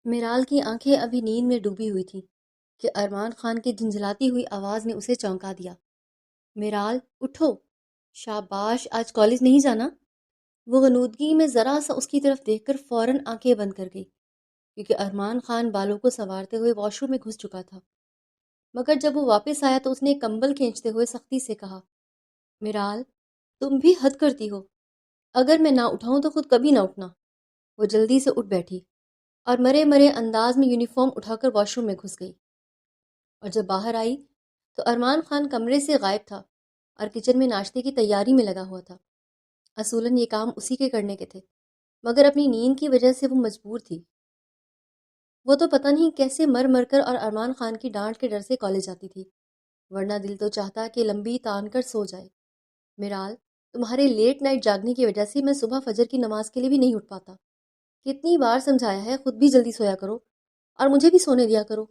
میرال کی آنکھیں ابھی نیند میں ڈوبی ہوئی تھیں کہ ارمان خان کی جھنجھلاتی ہوئی آواز نے اسے چونکا دیا۔ میرال اٹھو، شاباش، آج کالج نہیں جانا؟ وہ غنودگی میں ذرا سا اس کی طرف دیکھ کر فوراً آنکھیں بند کر گئی کیونکہ ارمان خان بالوں کو سنوارتے ہوئے واش روم میں گھس چکا تھا۔ مگر جب وہ واپس آیا تو اس نے کمبل کھینچتے ہوئے سختی سے کہا، میرال، تم بھی حد کرتی ہو، اگر میں نہ اٹھاؤں تو خود کبھی نہ اٹھنا۔ وہ جلدی سے اٹھ بیٹھی اور مرے مرے انداز میں یونیفارم اٹھا کر واش روم میں گھس گئی، اور جب باہر آئی تو ارمان خان کمرے سے غائب تھا اور کچن میں ناشتے کی تیاری میں لگا ہوا تھا۔ اصولاً یہ کام اسی کے کرنے کے تھے، مگر اپنی نیند کی وجہ سے وہ مجبور تھی۔ وہ تو پتہ نہیں کیسے مر مر کر اور ارمان خان کی ڈانٹ کے ڈر سے کالج جاتی تھی، ورنہ دل تو چاہتا کہ لمبی تان کر سو جائے۔ میرال، تمہارے لیٹ نائٹ جاگنے کی وجہ سے میں صبح فجر کی نماز کے لیے بھی نہیں اٹھ پاتا۔ کتنی بار سمجھایا ہے خود بھی جلدی سویا کرو اور مجھے بھی سونے دیا کرو۔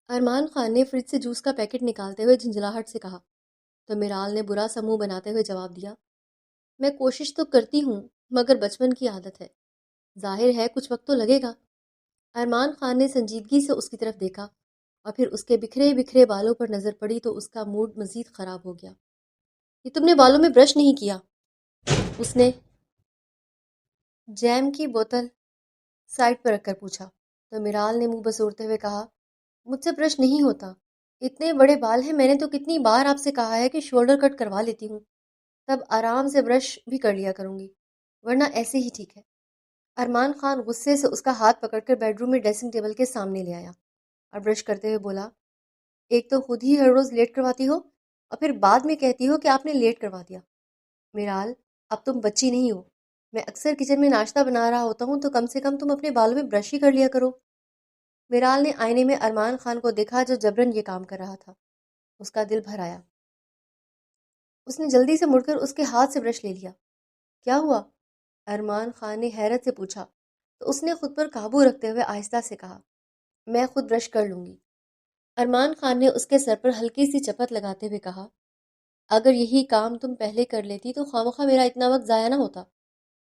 ارمان خان نے فریج سے جوس کا پیکٹ نکالتے ہوئے جھنجھلاہٹ سے کہا تو میرال نے برا سا منہ بناتے ہوئے جواب دیا، میں کوشش تو کرتی ہوں مگر بچپن کی عادت ہے، ظاہر ہے کچھ وقت تو لگے گا۔ ارمان خان نے سنجیدگی سے اس کی طرف دیکھا اور پھر اس کے بکھرے بکھرے بالوں پر نظر پڑی تو اس کا موڈ مزید خراب ہو گیا۔ یہ تم نے بالوں میں برش نہیں کیا؟ اس نے جیم کی بوتل سائڈ پر رکھ کر پوچھا تو میرال نے منہ بسورتے ہوئے کہا، مجھ سے برش نہیں ہوتا، اتنے بڑے بال ہیں، میں نے تو کتنی بار آپ سے کہا ہے کہ شولڈر کٹ کروا لیتی ہوں، تب آرام سے برش بھی کر لیا کروں گی، ورنہ ایسے ہی ٹھیک ہے۔ ارمان خان غصے سے اس کا ہاتھ پکڑ کر بیڈ روم میں ڈریسنگ ٹیبل کے سامنے لے آیا اور برش کرتے ہوئے بولا، ایک تو خود ہی ہر روز لیٹ کرواتی ہو اور پھر بعد میں کہتی ہو کہ آپ نے لیٹ کروا دیا۔ میرال، اب تم بچی نہیں ہو، میں اکثر کچن میں ناشتہ بنا رہا ہوتا ہوں تو کم سے کم تم اپنے بالوں میں برش ہی کر لیا کرو۔ میرال نے آئینے میں ارمان خان کو دیکھا جو جبرن یہ کام کر رہا تھا۔ اس کا دل بھر آیا۔ اس نے جلدی سے مڑ کر اس کے ہاتھ سے برش لے لیا۔ کیا ہوا؟ ارمان خان نے حیرت سے پوچھا تو اس نے خود پر قابو رکھتے ہوئے آہستہ سے کہا، میں خود برش کر لوں گی۔ ارمان خان نے اس کے سر پر ہلکی سی چپت لگاتے ہوئے کہا، اگر یہی کام تم پہلے کر لیتی تو خواہ میرا اتنا وقت ضائع نہ ہوتا،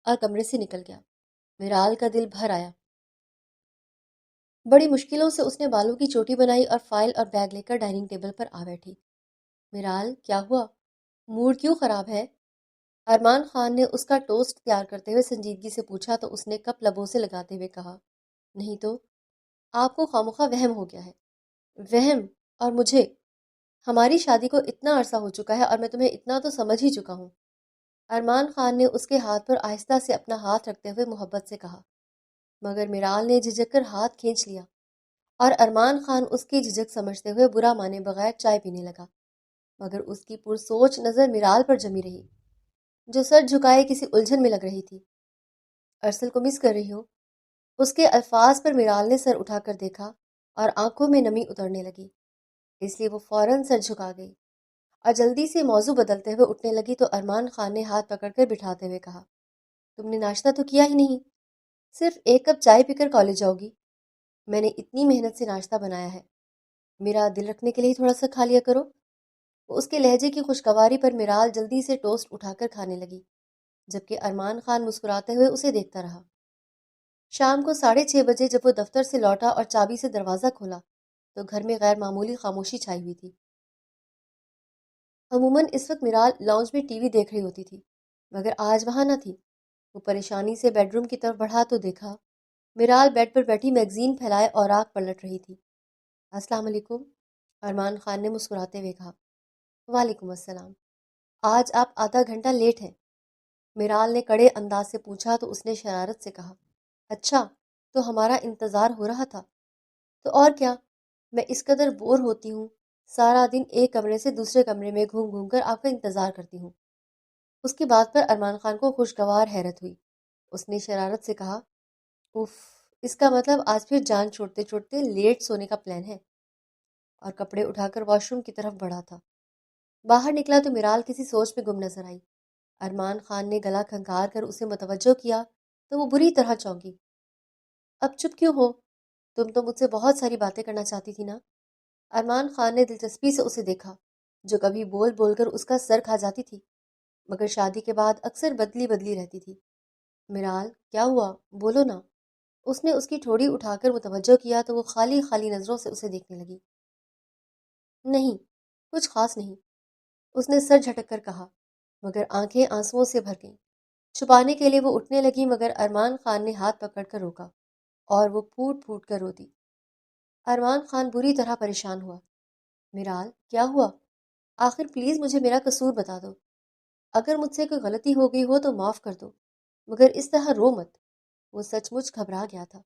اور کمرے سے نکل گیا۔ میرال کا دل بھر آیا۔ بڑی مشکلوں سے اس نے بالوں کی چوٹی بنائی اور فائل اور بیگ لے کر ڈائننگ ٹیبل پر آ بیٹھی۔ میرال، کیا ہوا؟ موڈ کیوں خراب ہے؟ ارمان خان نے اس کا ٹوسٹ تیار کرتے ہوئے سنجیدگی سے پوچھا تو اس نے کپ لبوں سے لگاتے ہوئے کہا، نہیں تو، آپ کو خواہ وہم ہو گیا ہے۔ وہم؟ اور مجھے؟ ہماری شادی کو اتنا عرصہ ہو چکا ہے اور میں تمہیں اتنا تو سمجھ ہی چکا ہوں۔ ارمان خان نے اس کے ہاتھ پر آہستہ سے اپنا ہاتھ رکھتے ہوئے محبت سے کہا، مگر میرال نے جھجک کر ہاتھ کھینچ لیا اور ارمان خان اس کی جھجک سمجھتے ہوئے برا مانے بغیر چائے پینے لگا، مگر اس کی پرسوچ نظر میرال پر جمی رہی جو سر جھکائے کسی الجھن میں لگ رہی تھی۔ ارسل کو مس کر رہی ہو؟ اس کے الفاظ پر میرال نے سر اٹھا کر دیکھا اور آنکھوں میں نمی اترنے لگی، اس لیے وہ فوراً سر جھکا گئی اور جلدی سے موضوع بدلتے ہوئے اٹھنے لگی تو ارمان خان نے ہاتھ پکڑ کر بٹھاتے ہوئے کہا، تم نے ناشتہ تو کیا ہی نہیں، صرف ایک کپ چائے پی کر کالج جاؤ گی؟ میں نے اتنی محنت سے ناشتہ بنایا ہے، میرا دل رکھنے کے لیے تھوڑا سا کھا لیا کرو۔ اس کے لہجے کی خوشگواری پر میرال جلدی سے ٹوسٹ اٹھا کر کھانے لگی، جبکہ ارمان خان مسکراتے ہوئے اسے دیکھتا رہا۔ شام کو 6:30 بجے جب وہ دفتر سے لوٹا اور چابی سے دروازہ کھولا تو گھر میں غیر معمولی خاموشی چھائی ہوئی تھی۔ عموماً اس وقت میرال لاؤنج میں ٹی وی دیکھ رہی ہوتی تھی، مگر آج وہاں نہ تھی۔ وہ پریشانی سے بیڈ روم کی طرف بڑھا تو دیکھا میرال بیڈ پر بیٹھی میگزین پھیلائے اوراق پلٹ رہی تھی۔ السلام علیکم، ارمان خان نے مسکراتے ہوئے کہا۔ وعلیکم السلام، آج آپ آدھا گھنٹہ لیٹ ہیں، میرال نے کڑے انداز سے پوچھا تو اس نے شرارت سے کہا، اچھا تو ہمارا انتظار ہو رہا تھا؟ تو اور کیا، میں اس قدر بور ہوتی ہوں، سارا دن ایک کمرے سے دوسرے کمرے میں گھوم گھوم کر آپ کا انتظار کرتی ہوں۔ اس کی بات پر ارمان خان کو خوشگوار حیرت ہوئی۔ اس نے شرارت سے کہا، اف، اس کا مطلب آج پھر جان چھوڑتے چھوڑتے لیٹ سونے کا پلان ہے، اور کپڑے اٹھا کر واش روم کی طرف بڑھا تھا۔ باہر نکلا تو میرال کسی سوچ میں گم نظر آئی۔ ارمان خان نے گلا کھنکار کر اسے متوجہ کیا تو وہ بری طرح چونکی۔ اب چپ کیوں ہو؟ تم تو مجھ سے بہت ساری باتیں کرنا چاہتی تھی نا؟ ارمان خان نے دلچسپی سے اسے دیکھا جو کبھی بول بول کر اس کا سر کھا جاتی تھی، مگر شادی کے بعد اکثر بدلی بدلی رہتی تھی۔ میرال، کیا ہوا؟ بولو نا۔ اس نے اس کی ٹھوڑی اٹھا کر متوجہ کیا تو وہ خالی خالی نظروں سے اسے دیکھنے لگی۔ نہیں، کچھ خاص نہیں، اس نے سر جھٹک کر کہا، مگر آنکھیں آنسوؤں سے بھر گئیں۔ چھپانے کے لیے وہ اٹھنے لگی مگر ارمان خان نے ہاتھ پکڑ کر روکا اور وہ پھوٹ پھوٹ کر رو دی۔ ارمان خان بری طرح پریشان ہوا۔ میرال، کیا ہوا؟ آخر پلیز مجھے میرا قصور بتا دو۔ اگر مجھ سے کوئی غلطی ہو گئی ہو تو معاف کر دو، مگر اس طرح رو مت۔ وہ سچ مچ گھبرا گیا تھا۔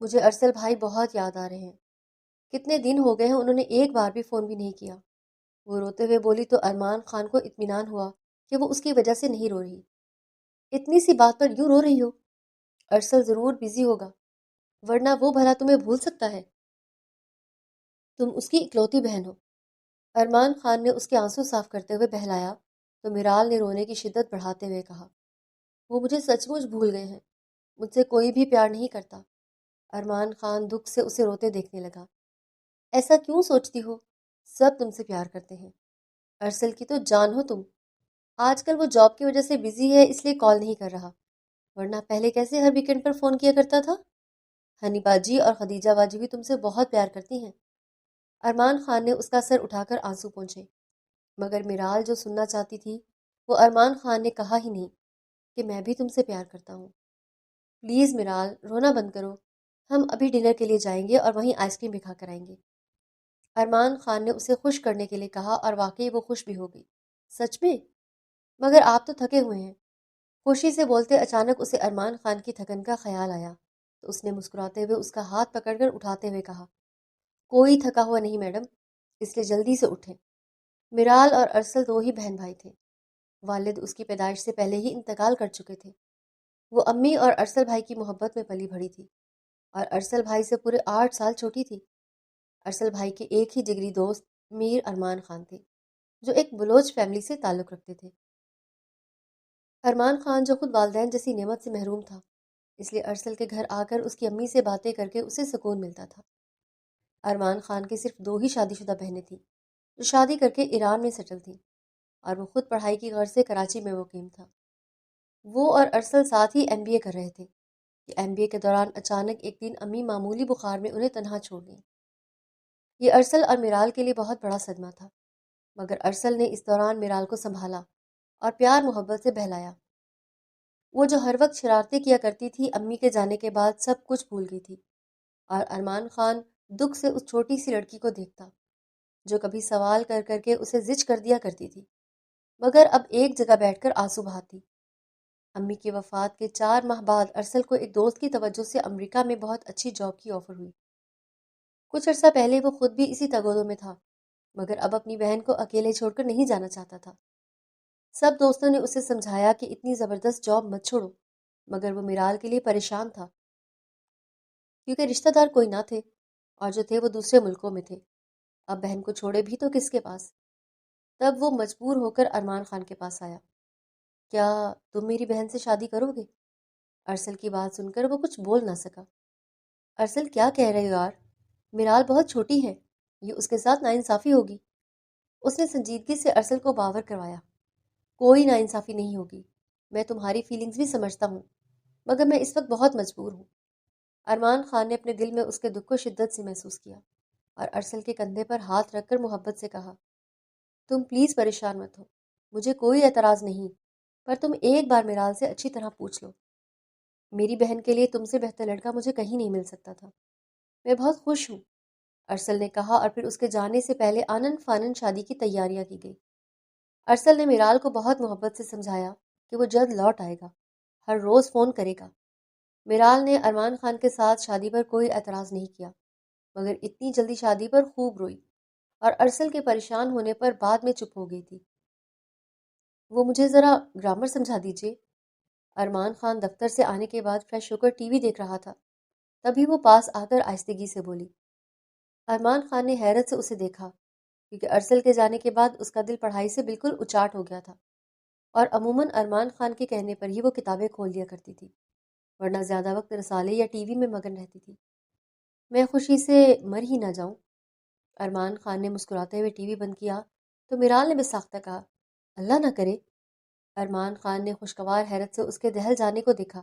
مجھے ارسل بھائی بہت یاد آ رہے ہیں۔ کتنے دن ہو گئے ہیں انہوں نے ایک بار بھی فون بھی نہیں کیا۔ وہ روتے ہوئے بولی تو ارمان خان کو اطمینان ہوا کہ وہ اس کی وجہ سے نہیں رو رہی۔ اتنی سی بات پر یوں رو رہی ہو؟ ارسل ضرور بزی ہوگا، ورنہ وہ بھلا تمہیں بھول سکتا ہے؟ تم اس کی اکلوتی بہن ہو۔ ارمان خان نے اس کے آنسو صاف کرتے ہوئے بہلایا تو میرال نے رونے کی شدت بڑھاتے ہوئے کہا، وہ مجھے سچ مچ بھول گئے ہیں، مجھ سے کوئی بھی پیار نہیں کرتا۔ ارمان خان دکھ سے اسے روتے دیکھنے لگا۔ ایسا کیوں سوچتی ہو؟ سب تم سے پیار کرتے ہیں، ارسل کی تو جان ہو تم۔ آج کل وہ جاب کی وجہ سے بزی ہے اس لیے کال نہیں کر رہا، ورنہ پہلے کیسے ہر ویکنڈ پر فون کیا کرتا تھا۔ ہنی باجی اور خدیجہ باجی بھی تم سے بہت پیار کرتی ہیں۔ ارمان خان نے اس کا سر اٹھا کر آنسو پونچھے، مگر میرال جو سننا چاہتی تھی وہ ارمان خان نے کہا ہی نہیں کہ میں بھی تم سے پیار کرتا ہوں۔ پلیز میرال، رونا بند کرو، ہم ابھی ڈنر کے لیے جائیں گے اور وہیں آئس کریم بھی کھا کر آئیں گے۔ ارمان خان نے اسے خوش کرنے کے لیے کہا اور واقعی وہ خوش بھی ہو گئی۔ سچ میں؟ مگر آپ تو تھکے ہوئے ہیں۔ خوشی سے بولتے اچانک اسے ارمان خان کی تھکن کا خیال آیا تو اس نے مسکراتے ہوئے اس کا ہاتھ پکڑ کر اٹھاتے ہوئے کہا، کوئی تھکا ہوا نہیں میڈم، اس لیے جلدی سے اٹھیں۔ میرال اور ارسل دو ہی بہن بھائی تھے۔ والد اس کی پیدائش سے پہلے ہی انتقال کر چکے تھے۔ وہ امی اور ارسل بھائی کی محبت میں پلی بڑھی تھی اور ارسل بھائی سے پورے 8 سال چھوٹی تھی۔ ارسل بھائی کے ایک ہی جگری دوست میر ارمان خان تھے جو ایک بلوچ فیملی سے تعلق رکھتے تھے۔ ارمان خان جو خود والدین جیسی نعمت سے محروم تھا، اس لیے ارسل کے گھر آ کر اس کی امی سے باتیں کر کے اسے سکون ملتا تھا۔ ارمان خان کے صرف 2 ہی شادی شدہ بہنیں تھیں جو شادی کر کے ایران میں سیٹل تھیں، اور وہ خود پڑھائی کی غرض سے کراچی میں مقیم تھا۔ وہ اور ارسل ساتھ ہی ایم بی اے کر رہے تھے کہ ایم بی اے کے دوران اچانک ایک دن امی معمولی بخار میں انہیں تنہا چھوڑ گئیں۔ یہ ارسل اور میرال کے لیے بہت بڑا صدمہ تھا، مگر ارسل نے اس دوران میرال کو سنبھالا اور پیار محبت سے بہلایا۔ وہ جو ہر وقت شرارتیں کیا کرتی تھی امی کے جانے کے بعد سب کچھ بھول گئی تھی، اور ارمان خان دکھ سے اس چھوٹی سی لڑکی کو دیکھتا جو کبھی سوال کر کر کے اسے زچ کر دیا کرتی تھی، مگر اب ایک جگہ بیٹھ کر آنسو بہاتی۔ امی کی وفات کے 4 ماہ بعد ارسل کو ایک دوست کی توجہ سے امریکہ میں بہت اچھی جاب کی آفر ہوئی۔ کچھ عرصہ پہلے وہ خود بھی اسی تگودوں میں تھا، مگر اب اپنی بہن کو اکیلے چھوڑ کر نہیں جانا چاہتا تھا۔ سب دوستوں نے اسے سمجھایا کہ اتنی زبردست جاب مت چھوڑو، مگر وہ میرال کے لیے پریشان تھا کیونکہ رشتہ دار کوئی نہ تھے، اور جو تھے وہ دوسرے ملکوں میں تھے۔ اب بہن کو چھوڑے بھی تو کس کے پاس؟ تب وہ مجبور ہو کر ارمان خان کے پاس آیا۔ کیا تم میری بہن سے شادی کرو گے؟ ارسل کی بات سن کر وہ کچھ بول نہ سکا۔ ارسل، کیا کہہ رہے ہو یار؟ میرال بہت چھوٹی ہے، یہ اس کے ساتھ ناانصافی ہوگی۔ اس نے سنجیدگی سے ارسل کو باور کروایا، کوئی ناانصافی نہیں ہوگی، میں تمہاری فیلنگز بھی سمجھتا ہوں، مگر میں اس وقت بہت مجبور ہوں۔ ارمان خان نے اپنے دل میں اس کے دکھ کو شدت سے محسوس کیا اور ارسل کے کندھے پر ہاتھ رکھ کر محبت سے کہا، تم پلیز پریشان مت ہو، مجھے کوئی اعتراض نہیں، پر تم ایک بار میرال سے اچھی طرح پوچھ لو۔ میری بہن کے لیے تم سے بہتر لڑکا مجھے کہیں نہیں مل سکتا تھا۔ میں بہت خوش ہوں، ارسل نے کہا، اور پھر اس کے جانے سے پہلے آنن فانن شادی کی تیاریاں کی گئی۔ ارسل نے میرال کو بہت محبت سے سمجھایا کہ وہ جلد لوٹ آئے گا، ہر روز فون کرے گا۔ میرال نے ارمان خان کے ساتھ شادی پر کوئی اعتراض نہیں کیا، مگر اتنی جلدی شادی پر خوب روئی اور ارسل کے پریشان ہونے پر بعد میں چپ ہو گئی تھی۔ وہ مجھے ذرا گرامر سمجھا دیجیے۔ ارمان خان دفتر سے آنے کے بعد فریش ہو کر ٹی وی دیکھ رہا تھا، تبھی وہ پاس آ کر آہستگی سے بولی۔ ارمان خان نے حیرت سے اسے دیکھا کیونکہ ارسل کے جانے کے بعد اس کا دل پڑھائی سے بالکل اچاٹ ہو گیا تھا، اور عموماً ارمان خان کے کہنے پر ہی وہ کتابیں کھول دیا کرتی تھی، ورنہ زیادہ وقت رسالے یا ٹی وی میں مگن رہتی تھی۔ میں خوشی سے مر ہی نہ جاؤں۔ ارمان خان نے مسکراتے ہوئے ٹی وی بند کیا تو میرال نے بے ساختہ کہا، اللہ نہ کرے۔ ارمان خان نے خوشگوار حیرت سے اس کے دہل جانے کو دیکھا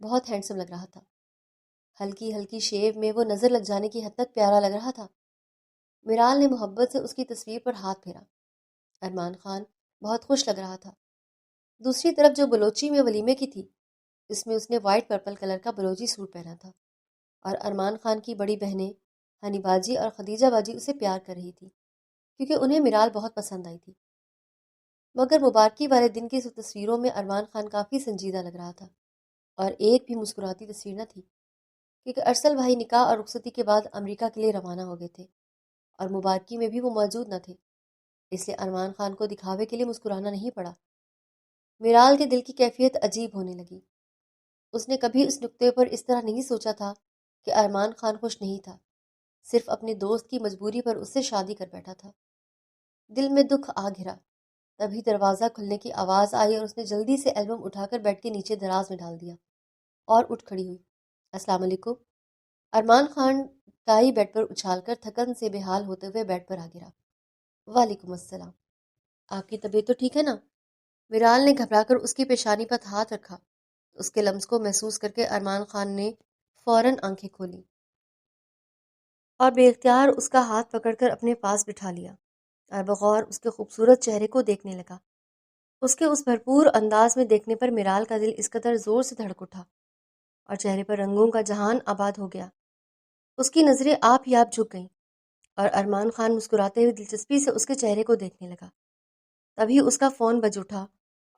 بہت ہینڈسم لگ رہا تھا۔ ہلکی ہلکی شیو میں وہ نظر لگ جانے کی حد تک پیارا لگ رہا تھا۔ میرال نے محبت سے اس کی تصویر پر ہاتھ پھیرا۔ ارمان خان بہت خوش لگ رہا تھا۔ دوسری طرف جو بلوچی میں ولیمے کی تھی، اس میں اس نے وائٹ پرپل کلر کا بلوچی سوٹ پہنا تھا، اور ارمان خان کی بڑی بہنیں ہنی باجی اور خدیجہ باجی اسے پیار کر رہی تھی کیونکہ انہیں میرال بہت پسند آئی تھی۔ مگر مبارکی والے دن کی تصویروں میں ارمان خان کافی سنجیدہ لگ رہا تھا، اور ایک بھی مسکراتی تصویر نہ تھی کیونکہ ارسل بھائی نکاح اور رخصتی کے بعد امریکہ کے لیے روانہ ہو گئے تھے، اور مبارکی میں بھی وہ موجود نہ تھے، اس لیے ارمان خان کو دکھاوے کے لیے مسکرانا نہیں پڑا۔ میرال کے دل کی کیفیت عجیب ہونے لگی۔ اس نے کبھی اس نقطے پر اس طرح نہیں سوچا تھا کہ ارمان خان خوش نہیں تھا، صرف اپنے دوست کی مجبوری پر اس سے شادی کر بیٹھا تھا۔ دل میں دکھ آ گھرا، تبھی دروازہ کھلنے کی آواز آئی اور اس نے جلدی سے البم اٹھا کر بیڈ کے نیچے دراز میں ڈال دیا اور اٹھ کھڑی ہوئی۔ السلام علیکم۔ ارمان خان ٹائی بیڈ پر اچھال کر تھکن سے بے حال ہوتے ہوئے بیڈ پر آ گرا۔ وعلیکم السلام۔ آپ کی طبیعت تو ٹھیک ہے نا؟ میرال نے گھبرا کر اس کی پیشانی پر ہاتھ رکھا۔ اس کے لمس کو محسوس کر کے ارمان خان نے فوراً آنکھیں کھولی اور بے اختیار اس کا ہاتھ پکڑ کر اپنے پاس بٹھا لیا اور بغور اس کے خوبصورت چہرے کو دیکھنے لگا۔ اس کے اس بھرپور انداز میں دیکھنے پر میرال کا دل اس قدر زور سے دھڑک اٹھا اور چہرے پر رنگوں کا جہان آباد ہو گیا۔ اس کی نظریں آپ ہی آپ جھک گئیں اور ارمان خان مسکراتے ہوئے دلچسپی سے اس کے چہرے کو دیکھنے لگا۔ تبھی اس کا فون بج اٹھا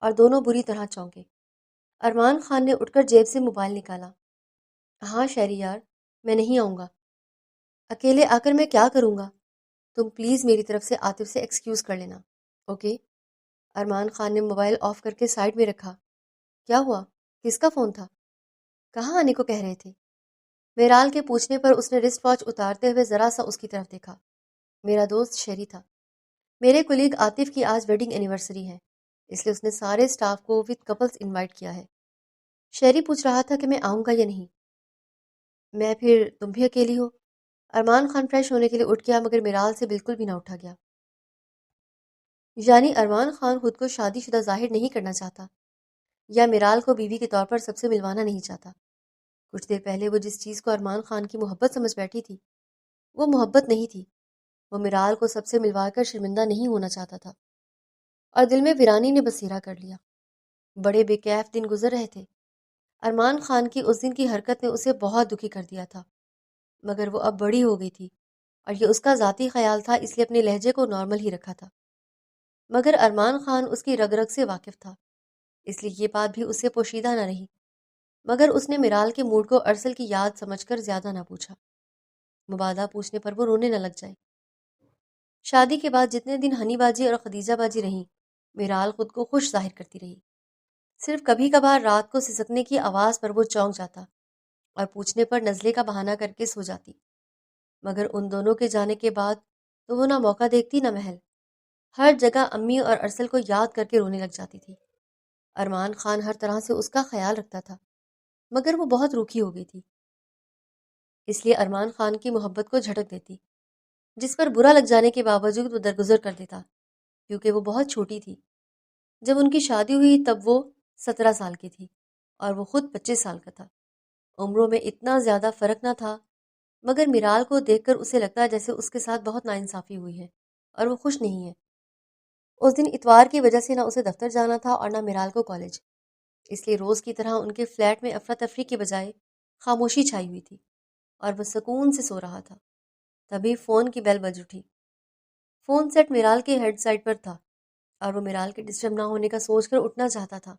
اور دونوں بری طرح چونکے۔ ارمان خان نے اٹھ کر جیب سے موبائل نکالا۔ ہاں شہری یار، میں نہیں آؤں گا۔ اکیلے آ کر میں کیا کروں گا؟ تم پلیز میری طرف سے عاطف سے ایکسکیوز کر لینا، اوکے؟ ارمان خان نے موبائل آف کر کے سائڈ میں رکھا۔ کیا ہوا؟ کس کا فون تھا؟ کہاں آنے کو کہہ رہے تھے؟ میرال کے پوچھنے پر اس نے رسٹ واچ اتارتے ہوئے ذرا سا اس کی طرف دیکھا۔ میرا دوست شہری تھا۔ میرے کولیگ عاطف کی آج ویڈنگ اینیورسری ہے، اس لیے اس نے سارے سٹاف کو وتھ کپلز انوائٹ کیا ہے۔ شہری پوچھ رہا تھا کہ میں آؤں گا یا نہیں۔ میں پھر تم بھی اکیلی ہو؟ ارمان خان فریش ہونے کے لیے اٹھ گیا مگر میرال سے بالکل بھی نہ اٹھا گیا۔ یعنی ارمان خان خود کو شادی شدہ ظاہر نہیں کرنا چاہتا یا میرال کو بیوی کے طور پر سب سے ملوانا نہیں چاہتا۔ کچھ دیر پہلے وہ جس چیز کو ارمان خان کی محبت سمجھ بیٹھی تھی وہ محبت نہیں تھی۔ وہ میرال کو سب سے ملوا کر شرمندہ نہیں ہونا چاہتا تھا، اور دل میں ویرانی نے بسیرا کر لیا۔ بڑے بے کیف دن گزر رہے تھے۔ ارمان خان کی اس دن کی حرکت نے اسے بہت دکھی کر دیا تھا، مگر وہ اب بڑی ہو گئی تھی اور یہ اس کا ذاتی خیال تھا، اس لیے اپنے لہجے کو نارمل ہی رکھا تھا۔ مگر ارمان خان اس کی رگ رگ سے واقف تھا، اس لیے یہ بات بھی اس سے پوشیدہ نہ رہی، مگر اس نے میرال کے موڈ کو ارسل کی یاد سمجھ کر زیادہ نہ پوچھا، مبادہ پوچھنے پر وہ رونے نہ لگ جائے۔ شادی کے بعد جتنے دن ہنی باجی اور خدیجہ باجی رہیں، میرال خود کو خوش ظاہر کرتی رہی۔ صرف کبھی کبھار رات کو سسکنے کی آواز پر وہ چونک جاتا اور پوچھنے پر نزلے کا بہانہ کر کے سو جاتی، مگر ان دونوں کے جانے کے بعد تو وہ نہ موقع دیکھتی نہ محل۔ ہر جگہ امی اور ارسل کو یاد کر کے رونے لگ جاتی تھی۔ ارمان خان ہر طرح سے اس کا خیال رکھتا تھا، مگر وہ بہت روکھی ہو گئی تھی، اس لیے ارمان خان کی محبت کو جھٹک دیتی، جس پر برا لگ جانے کے باوجود وہ درگزر کر دیتا کیونکہ وہ بہت چھوٹی تھی۔ جب ان کی شادی ہوئی تب وہ 17 سال کی تھی اور وہ خود 25 سال کا تھا۔ عمروں میں اتنا زیادہ فرق نہ تھا، مگر میرال کو دیکھ کر اسے لگتا جیسے اس کے ساتھ بہت ناانصافی ہوئی ہے اور وہ خوش نہیں ہے۔ اس دن اتوار کی وجہ سے نہ اسے دفتر جانا تھا اور نہ میرال کو کالج، اس لیے روز کی طرح ان کے فلیٹ میں افراتفری کے بجائے خاموشی چھائی ہوئی تھی اور وہ سکون سے سو رہا تھا۔ تبھی فون کی بیل بج اٹھی۔ فون سیٹ میرال کے ہیڈ سائڈ پر تھا اور وہ میرال کے ڈسٹرب نہ ہونے کا سوچ کر اٹھنا چاہتا تھا،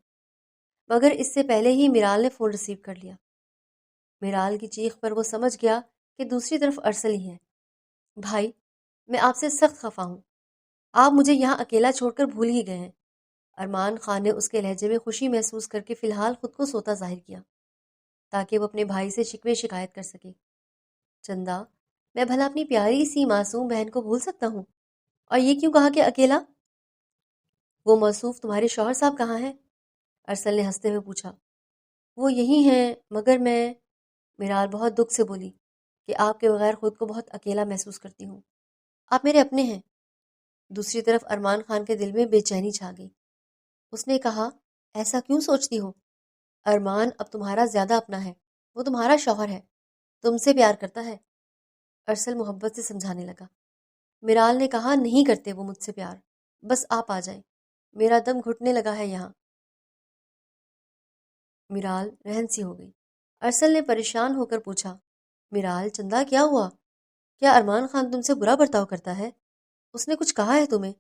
مگر اس سے پہلے ہی میرال نے فون ریسیو کر لیا۔ میرال کی چیخ پر وہ سمجھ گیا کہ دوسری طرف ارسل ہی ہے۔ بھائی، میں آپ سے سخت خفا ہوں، آپ مجھے یہاں اکیلا چھوڑ کر بھول ہی گئے ہیں۔ ارمان خان نے اس کے لہجے میں خوشی محسوس کر کے فی الحال خود کو سوتا ظاہر کیا تاکہ وہ اپنے بھائی سے شکوے شکایت کر سکے۔ چندا، میں بھلا اپنی پیاری سی معصوم بہن کو بھول سکتا ہوں؟ اور یہ کیوں کہا کہ اکیلا؟ وہ موصوف تمہارے شوہر صاحب کہاں ہیں؟ ارسل نے ہنستے ہوئے پوچھا۔ وہ یہی ہیں، مگر میں میرال بہت دکھ سے بولی کہ آپ کے بغیر خود کو بہت اکیلا محسوس کرتی ہوں۔ آپ میرے اپنے ہیں۔ دوسری طرف ارمان خان کے دل میں بے چینی چھا گئی۔ اس نے کہا، ایسا کیوں سوچتی ہو؟ ارمان اب تمہارا زیادہ اپنا ہے، وہ تمہارا شوہر ہے، تم سے پیار کرتا ہے، ارسل محبت سے سمجھانے لگا۔ میرال نے کہا نہیں کرتے وہ مجھ سے پیار، بس آپ آ جائیں، میرا دم گھٹنے لگا ہے یہاں۔ میرال رہن سی ہو گئی۔ ارسل نے پریشان ہو کر پوچھا، میرال چندہ کیا ہوا؟ کیا ارمان خان تم سے برا برتاؤ کرتا ہے؟ اس نے کچھ کہا ہے تمہیں؟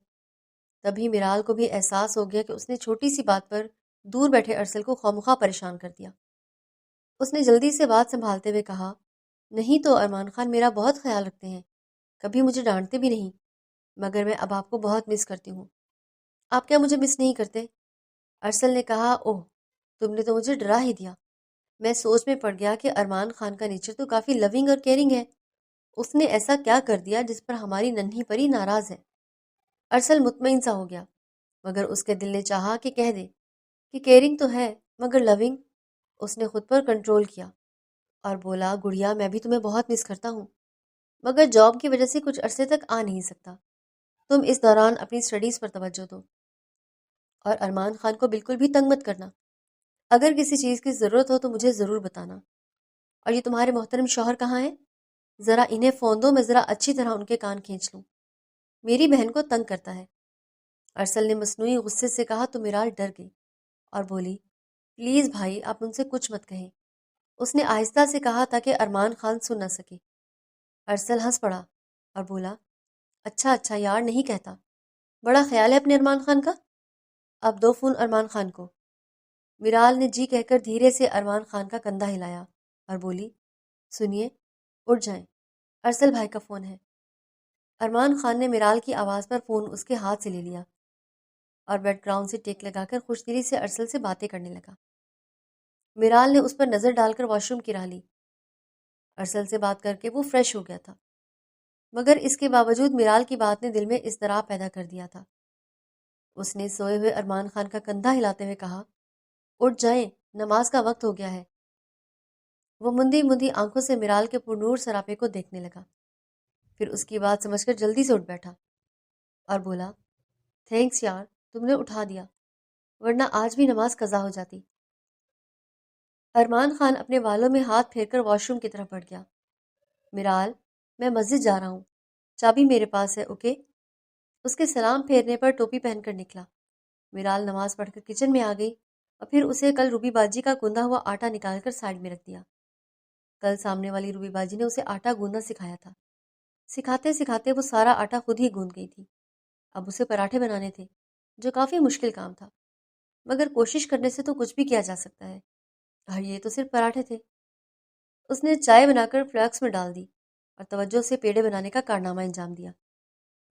تبھی میرال کو بھی احساس ہو گیا کہ اس نے چھوٹی سی بات پر دور بیٹھے ارسل کو خواہ پریشان کر دیا۔ اس نے جلدی سے بات سنبھالتے ہوئے کہا، نہیں تو ارمان خان میرا بہت خیال رکھتے ہیں، کبھی مجھے ڈانٹتے بھی نہیں، مگر میں اب آپ کو بہت مس کرتی ہوں۔ آپ کیا مجھے مس نہیں کرتے؟ ارسل نے کہا، اوہ تم نے تو مجھے ڈرا ہی دیا۔ میں سوچ میں پڑ گیا کہ ارمان خان کا نیچر تو کافی لونگ اور کیئرنگ ہے، اس نے ایسا کیا کر دیا جس پر ہماری ننھی پری ناراض ہے؟ ارسل مطمئن سا ہو گیا، مگر اس کے دل نے چاہا کہ کہہ دے کہ کیئرنگ تو ہے مگر لونگ۔ اس نے خود پر کنٹرول کیا اور بولا، گڑیا میں بھی تمہیں بہت مس کرتا ہوں، مگر جاب کی وجہ سے کچھ عرصے تک آ نہیں سکتا۔ تم اس دوران اپنی سٹڈیز پر توجہ دو اور ارمان خان کو بالکل بھی تنگ مت کرنا۔ اگر کسی چیز کی ضرورت ہو تو مجھے ضرور بتانا۔ اور یہ تمہارے محترم شوہر کہاں ہیں؟ ذرا انہیں فون دو، میں ذرا اچھی طرح ان کے کان کھینچ لوں، میری بہن کو تنگ کرتا ہے۔ ارسل نے مصنوعی غصے سے کہا تو میرال ڈر گئی اور بولی، پلیز بھائی آپ ان سے کچھ مت کہیں، اس نے آہستہ سے کہا تاکہ ارمان خان سن نہ سکے۔ ارسل ہنس پڑا اور بولا، اچھا اچھا یار نہیں کہتا، بڑا خیال ہے اپنے ارمان خان کا، اب دو فون ارمان خان کو۔ میرال نے جی کہہ کر دھیرے سے ارمان خان کا کندھا ہلایا اور بولی، سنیے، اٹھ جائیں، ارسل بھائی کا فون ہے۔ ارمان خان نے میرال کی آواز پر فون اس کے ہاتھ سے لے لیا اور بیک گراؤنڈ سے ٹیک لگا کر خوش دلی سے ارسل سے باتیں کرنے لگا۔ میرال نے اس پر نظر ڈال کر واش روم کی راہ لی۔ ارسل سے بات کر کے وہ فریش ہو گیا تھا، مگر اس کے باوجود میرال کی بات نے دل میں اضطراب پیدا کر دیا تھا۔ اس نے سوئے ہوئے ارمان خان کا کندھا ہلاتے ہوئے کہا، اٹھ جائیں، نماز کا وقت ہو گیا ہے۔ وہ مندی مندی آنکھوں سے میرال کے پرنور سراپے کو دیکھنے لگا، پھر اس کی بات سمجھ کر جلدی سے اٹھ بیٹھا اور بولا، تھینکس یار، تم نے اٹھا دیا، ورنہ آج بھی نماز قضا ہو جاتی۔ ارمان خان اپنے والوں میں ہاتھ پھیر کر واش روم کی طرف بڑھ گیا۔ میرال، میں مسجد جا رہا ہوں، چابی میرے پاس ہے، اوکے؟ اس کے سلام پھیرنے پر ٹوپی پہن کر نکلا۔ میرال نماز پڑھ کر کچن میں آ گئی اور پھر اسے کل روبی باجی کا گوندا ہوا آٹا نکال کر سائڈ میں رکھ دیا۔ کل سامنے والی روبی باجی نے اسے آٹا گوندنا سکھایا تھا۔ سکھاتے سکھاتے وہ سارا آٹا خود ہی گوندھ گئی تھی۔ اب اسے پراٹھے بنانے تھے، جو کافی مشکل کام تھا، مگر کوشش کرنے سے تو کچھ بھی کیا جا سکتا ہے، اور یہ تو صرف پراٹھے تھے۔ اس نے چائے بنا کر فلاسک میں ڈال دی اور توجہ سے پیڑے بنانے کا کارنامہ انجام دیا۔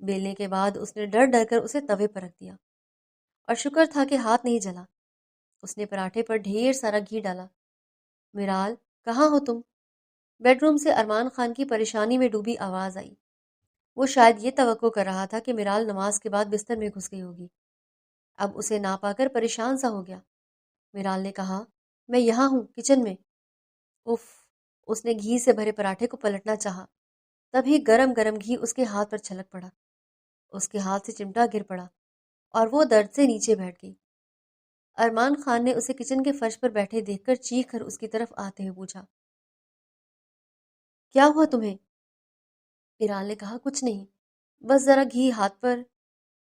بیلنے کے بعد اس نے ڈر ڈر کر اسے توے پر رکھ دیا اور شکر تھا کہ ہاتھ نہیں جلا۔ اس نے پراٹھے پر ڈھیر سارا گھی ڈالا۔ میرال، کہاں ہو تم؟ بیڈ روم سے ارمان خان کی پریشانی میں ڈوبی آواز آئی۔ وہ شاید یہ توقع کر رہا تھا کہ میرال نماز کے بعد بستر میں گھس گئی ہوگی۔ اب اسے نہ پا کر پریشان سا ہو گیا۔ میرال نے کہا، میں یہاں ہوں، کچن میں۔ اف! اس نے گھی سے بھرے پراٹھے کو پلٹنا چاہا، تبھی گرم گرم گھی اس کے ہاتھ پر چھلک پڑا۔ اس کے ہاتھ سے چمٹا گر پڑا اور وہ درد سے نیچے بیٹھ گئی۔ ارمان خان نے اسے کچن کے فرش پر بیٹھے دیکھ کر چیخ کر اس کی طرف آتے ہوئے پوچھا، کیا ہوا تمہیں؟ میرال نے کہا، کچھ نہیں، بس ذرا گھی ہاتھ پر۔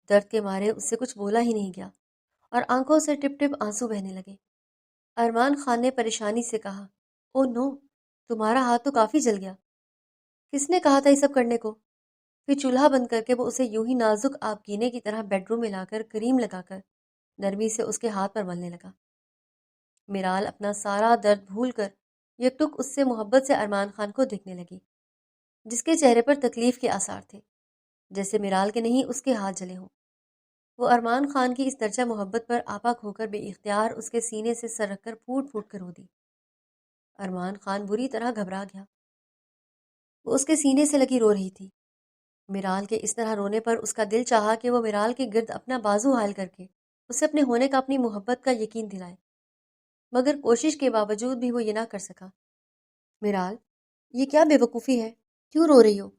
درد کے مارے اس سے کچھ بولا ہی نہیں گیا اور آنکھوں سے ٹپ ٹپ آنسو بہنے لگے۔ ارمان خان نے پریشانی سے کہا، او نو، تمہارا ہاتھ تو کافی جل گیا، کس نے کہا تھا یہ سب کرنے کو؟ پھر چولہا بند کر کے وہ اسے یوں ہی نازک آب گینے کی طرح بیڈ روم میں لا کر کریم لگا کر نرمی سے اس کے ہاتھ پر ملنے لگا۔ میرال اپنا سارا درد بھول کر یک ٹک اس سے محبت سے ارمان خان کو دیکھنے لگی، جس کے چہرے پر تکلیف کے آثار تھے، جیسے میرال کے نہیں اس کے ہاتھ جلے ہوں۔ وہ ارمان خان کی اس درجہ محبت پر آپا کھو کر بے اختیار اس کے سینے سے سر رکھ کر پھوٹ پھوٹ کر رو دی۔ ارمان خان بری طرح گھبرا گیا، وہ اس کے سینے سے لگی رو رہی تھی۔ میرال کے اس طرح رونے پر اس کا دل چاہا کہ وہ میرال کے گرد اپنا بازو حائل کر کے اسے اپنے ہونے کا، اپنی محبت کا یقین دلائے، مگر کوشش کے باوجود بھی وہ یہ نہ کر سکا۔ میرال، یہ کیا بے وقوفی ہے، کیوں رو رہی ہو؟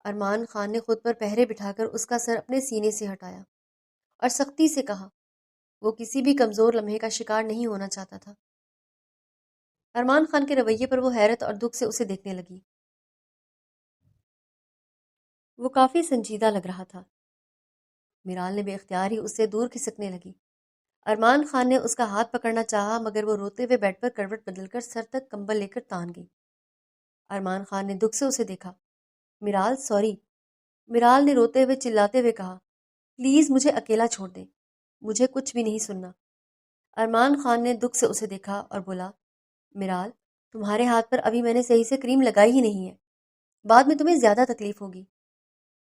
ارمان خان نے خود پر پہرے بٹھا کر اس کا سر اپنے سینے سے ہٹایا اور سختی سے کہا۔ وہ کسی بھی کمزور لمحے کا شکار نہیں ہونا چاہتا تھا۔ ارمان خان کے رویے پر وہ حیرت اور دکھ سے اسے دیکھنے لگی۔ وہ کافی سنجیدہ لگ رہا تھا۔ میرال نے بے اختیار ہی اس سے دور کھسکنے لگی۔ ارمان خان نے اس کا ہاتھ پکڑنا چاہا مگر وہ روتے ہوئے بیڈ پر کروٹ بدل کر سر تک کمبل لے کر تان گئی۔ ارمان خان نے دکھ سے اسے دیکھا۔ میرال سوری، میرال نے روتے ہوئے چلاتے ہوئے کہا، پلیز مجھے اکیلا چھوڑ دیں، مجھے کچھ بھی نہیں سننا۔ ارمان خان نے دکھ سے اسے دیکھا اور بولا، میرال تمہارے ہاتھ پر ابھی میں نے صحیح سے کریم لگائی ہی نہیں ہے، بعد میں تمہیں زیادہ تکلیف ہوگی۔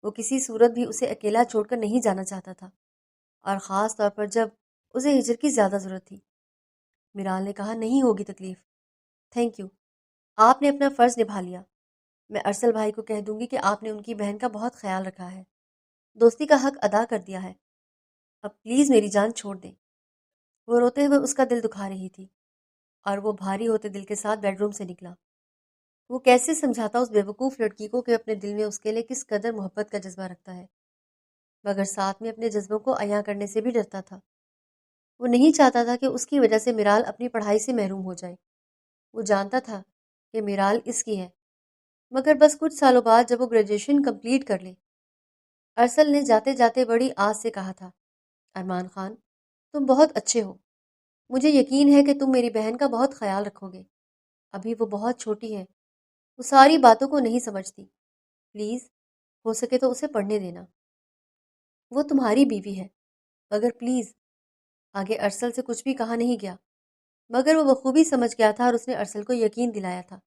وہ کسی صورت بھی اسے اکیلا چھوڑ کر نہیں جانا چاہتا تھا، اور خاص طور پر جب اسے ہجر کی زیادہ ضرورت تھی۔ میرال نے کہا، نہیں ہوگی تکلیف، تھینک یو، آپ نے اپنا فرض نبھا لیا۔ میں ارسل بھائی کو کہہ دوں گی کہ آپ نے ان کی بہن کا بہت خیال رکھا ہے، دوستی کا حق ادا کر دیا ہے، اب پلیز میری جان چھوڑ دیں۔ وہ روتے ہوئے اس کا دل دکھا رہی تھی، اور وہ بھاری ہوتے دل کے ساتھ بیڈ روم سے نکلا۔ وہ کیسے سمجھاتا اس بیوقوف لڑکی کو کہ اپنے دل میں اس کے لیے کس قدر محبت کا جذبہ رکھتا ہے، مگر ساتھ میں اپنے جذبوں کو عیاں کرنے سے بھی ڈرتا تھا۔ وہ نہیں چاہتا تھا کہ اس کی وجہ سے میرال اپنی پڑھائی سے محروم ہو جائے۔ وہ جانتا تھا کہ میرال اس کی ہے، مگر بس کچھ سالوں بعد جب وہ گریجویشن کمپلیٹ کر لے۔ ارسل نے جاتے جاتے بڑی آس سے کہا تھا، ارمان خان تم بہت اچھے ہو، مجھے یقین ہے کہ تم میری بہن کا بہت خیال رکھو گے، ابھی وہ بہت چھوٹی ہے، وہ ساری باتوں کو نہیں سمجھتی، پلیز ہو سکے تو اسے پڑھنے دینا، وہ تمہاری بیوی ہے، مگر پلیز۔ آگے ارسل سے کچھ بھی کہا نہیں گیا، مگر وہ بخوبی سمجھ گیا تھا، اور اس نے ارسل کو یقین دلایا تھا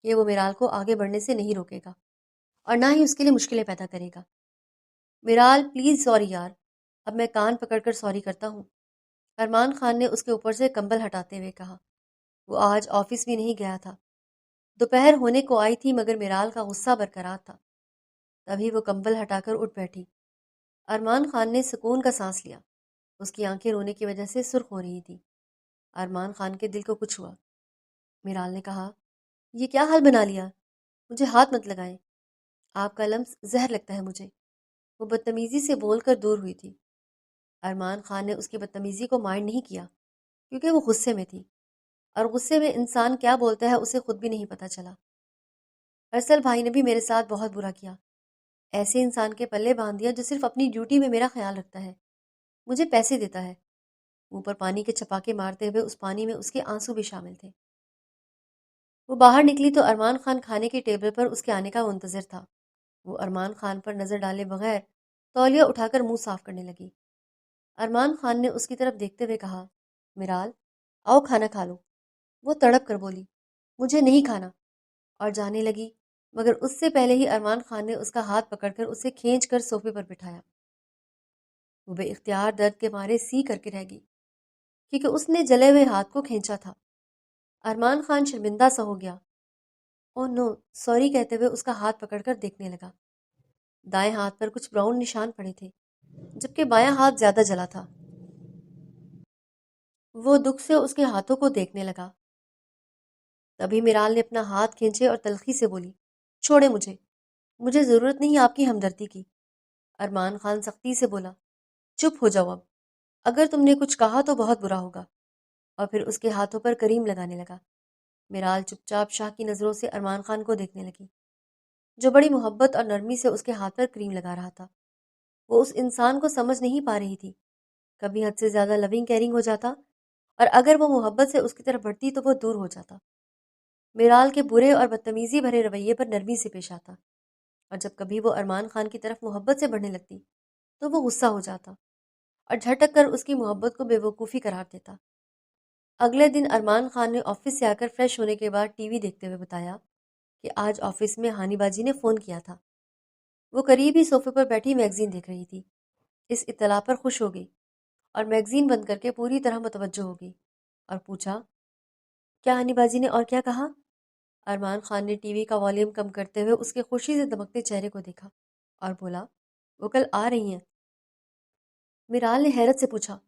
کہ وہ میرال کو آگے بڑھنے سے نہیں روکے گا اور نہ ہی اس کے لیے مشکلیں پیدا کرے گا۔ میرال پلیز سوری یار، اب میں کان پکڑ کر سوری کرتا ہوں، ارمان خان نے اس کے اوپر سے کمبل ہٹاتے ہوئے کہا۔ وہ آج آفس بھی نہیں گیا تھا، دوپہر ہونے کو آئی تھی مگر میرال کا غصہ برقرار تھا۔ تبھی وہ کمبل ہٹا کر اٹھ بیٹھی۔ ارمان خان نے سکون کا سانس لیا، اس کی آنکھیں رونے کی وجہ سے سرخ ہو رہی تھی۔ ارمان خان کے دل کو کچھ ہوا۔ میرال نے کہا، یہ کیا حال بنا لیا، مجھے ہاتھ مت لگائیں، آپ کا لمس زہر لگتا ہے مجھے۔ وہ بدتمیزی سے بول کر دور ہوئی تھی۔ ارمان خان نے اس کی بدتمیزی کو مائنڈ نہیں کیا، کیونکہ وہ غصے میں تھی، اور غصے میں انسان کیا بولتا ہے اسے خود بھی نہیں پتہ چلا۔ ارسل بھائی نے بھی میرے ساتھ بہت برا کیا، ایسے انسان کے پلے باندھ دیا جو صرف اپنی ڈیوٹی میں میرا خیال رکھتا ہے، مجھے پیسے دیتا ہے۔ منہ پر پانی کے چھپاکے مارتے ہوئے اس پانی میں اس کے آنسو بھی شامل تھے۔ وہ باہر نکلی تو ارمان خان کھانے کی ٹیبل پر اس کے آنے کا منتظر تھا۔ وہ ارمان خان پر نظر ڈالے بغیر تولیہ اٹھا کر منہ صاف کرنے لگی۔ ارمان خان نے اس کی طرف دیکھتے ہوئے کہا، میرال آؤ کھانا کھا لو۔ وہ تڑپ کر بولی، مجھے نہیں کھانا، اور جانے لگی، مگر اس سے پہلے ہی ارمان خان نے اس کا ہاتھ پکڑ کر اسے کھینچ کر صوفے پر بٹھایا۔ وہ بے اختیار درد کے مارے سی کر کے رہ گئی، کیونکہ اس نے جلے ہوئے ہاتھ کو کھینچا تھا۔ ارمان خان شرمندہ سا ہو گیا۔ او نو، سوری کہتے ہوئے اس کا ہاتھ پکڑ کر دیکھنے لگا۔ دائیں ہاتھ پر کچھ براؤن نشان پڑے تھے، جبکہ بایاں ہاتھ زیادہ جلا تھا۔ وہ دکھ سے اس کے ہاتھوں کو دیکھنے لگا۔ تبھی میرال نے اپنا ہاتھ کھینچے اور تلخی سے بولی، چھوڑے مجھے ضرورت نہیں آپ کی ہمدردی کی۔ ارمان خان سختی سے بولا، چپ ہو جاؤ اب، اگر تم نے کچھ کہا تو بہت برا ہوگا، اور پھر اس کے ہاتھوں پر کریم لگانے لگا۔ میرال چپ چاپ شاہ کی نظروں سے ارمان خان کو دیکھنے لگی، جو بڑی محبت اور نرمی سے اس کے ہاتھ پر کریم لگا رہا تھا۔ وہ اس انسان کو سمجھ نہیں پا رہی تھی، کبھی حد سے زیادہ لونگ کیئرنگ ہو جاتا، اور اگر وہ محبت سے اس کی طرف بڑھتی تو وہ دور ہو جاتا۔ میرال کے برے اور بدتمیزی بھرے رویے پر نرمی سے پیش آتا، اور جب کبھی وہ ارمان خان کی طرف محبت سے بڑھنے لگتی تو وہ غصہ ہو جاتا اور جھٹک کر اس کی محبت کو بے وقوفی قرار دیتا۔ اگلے دن ارمان خان نے آفس سے آ کر فریش ہونے کے بعد ٹی وی دیکھتے ہوئے بتایا کہ آج آفس میں ہانی باجی نے فون کیا تھا۔ وہ قریب ہی صوفے پر بیٹھی میگزین دیکھ رہی تھی، اس اطلاع پر خوش ہو گئی اور میگزین بند کر کے پوری طرح متوجہ ہو گئی اور پوچھا، کیا ہانی بازی نے اور کیا کہا؟ ارمان خان نے ٹی وی کا والیوم کم کرتے ہوئے اس کے خوشی سے دمکتے چہرے کو دیکھا اور بولا، وہ کل آ رہی ہیں۔ میرال نے حیرت سے پوچھا،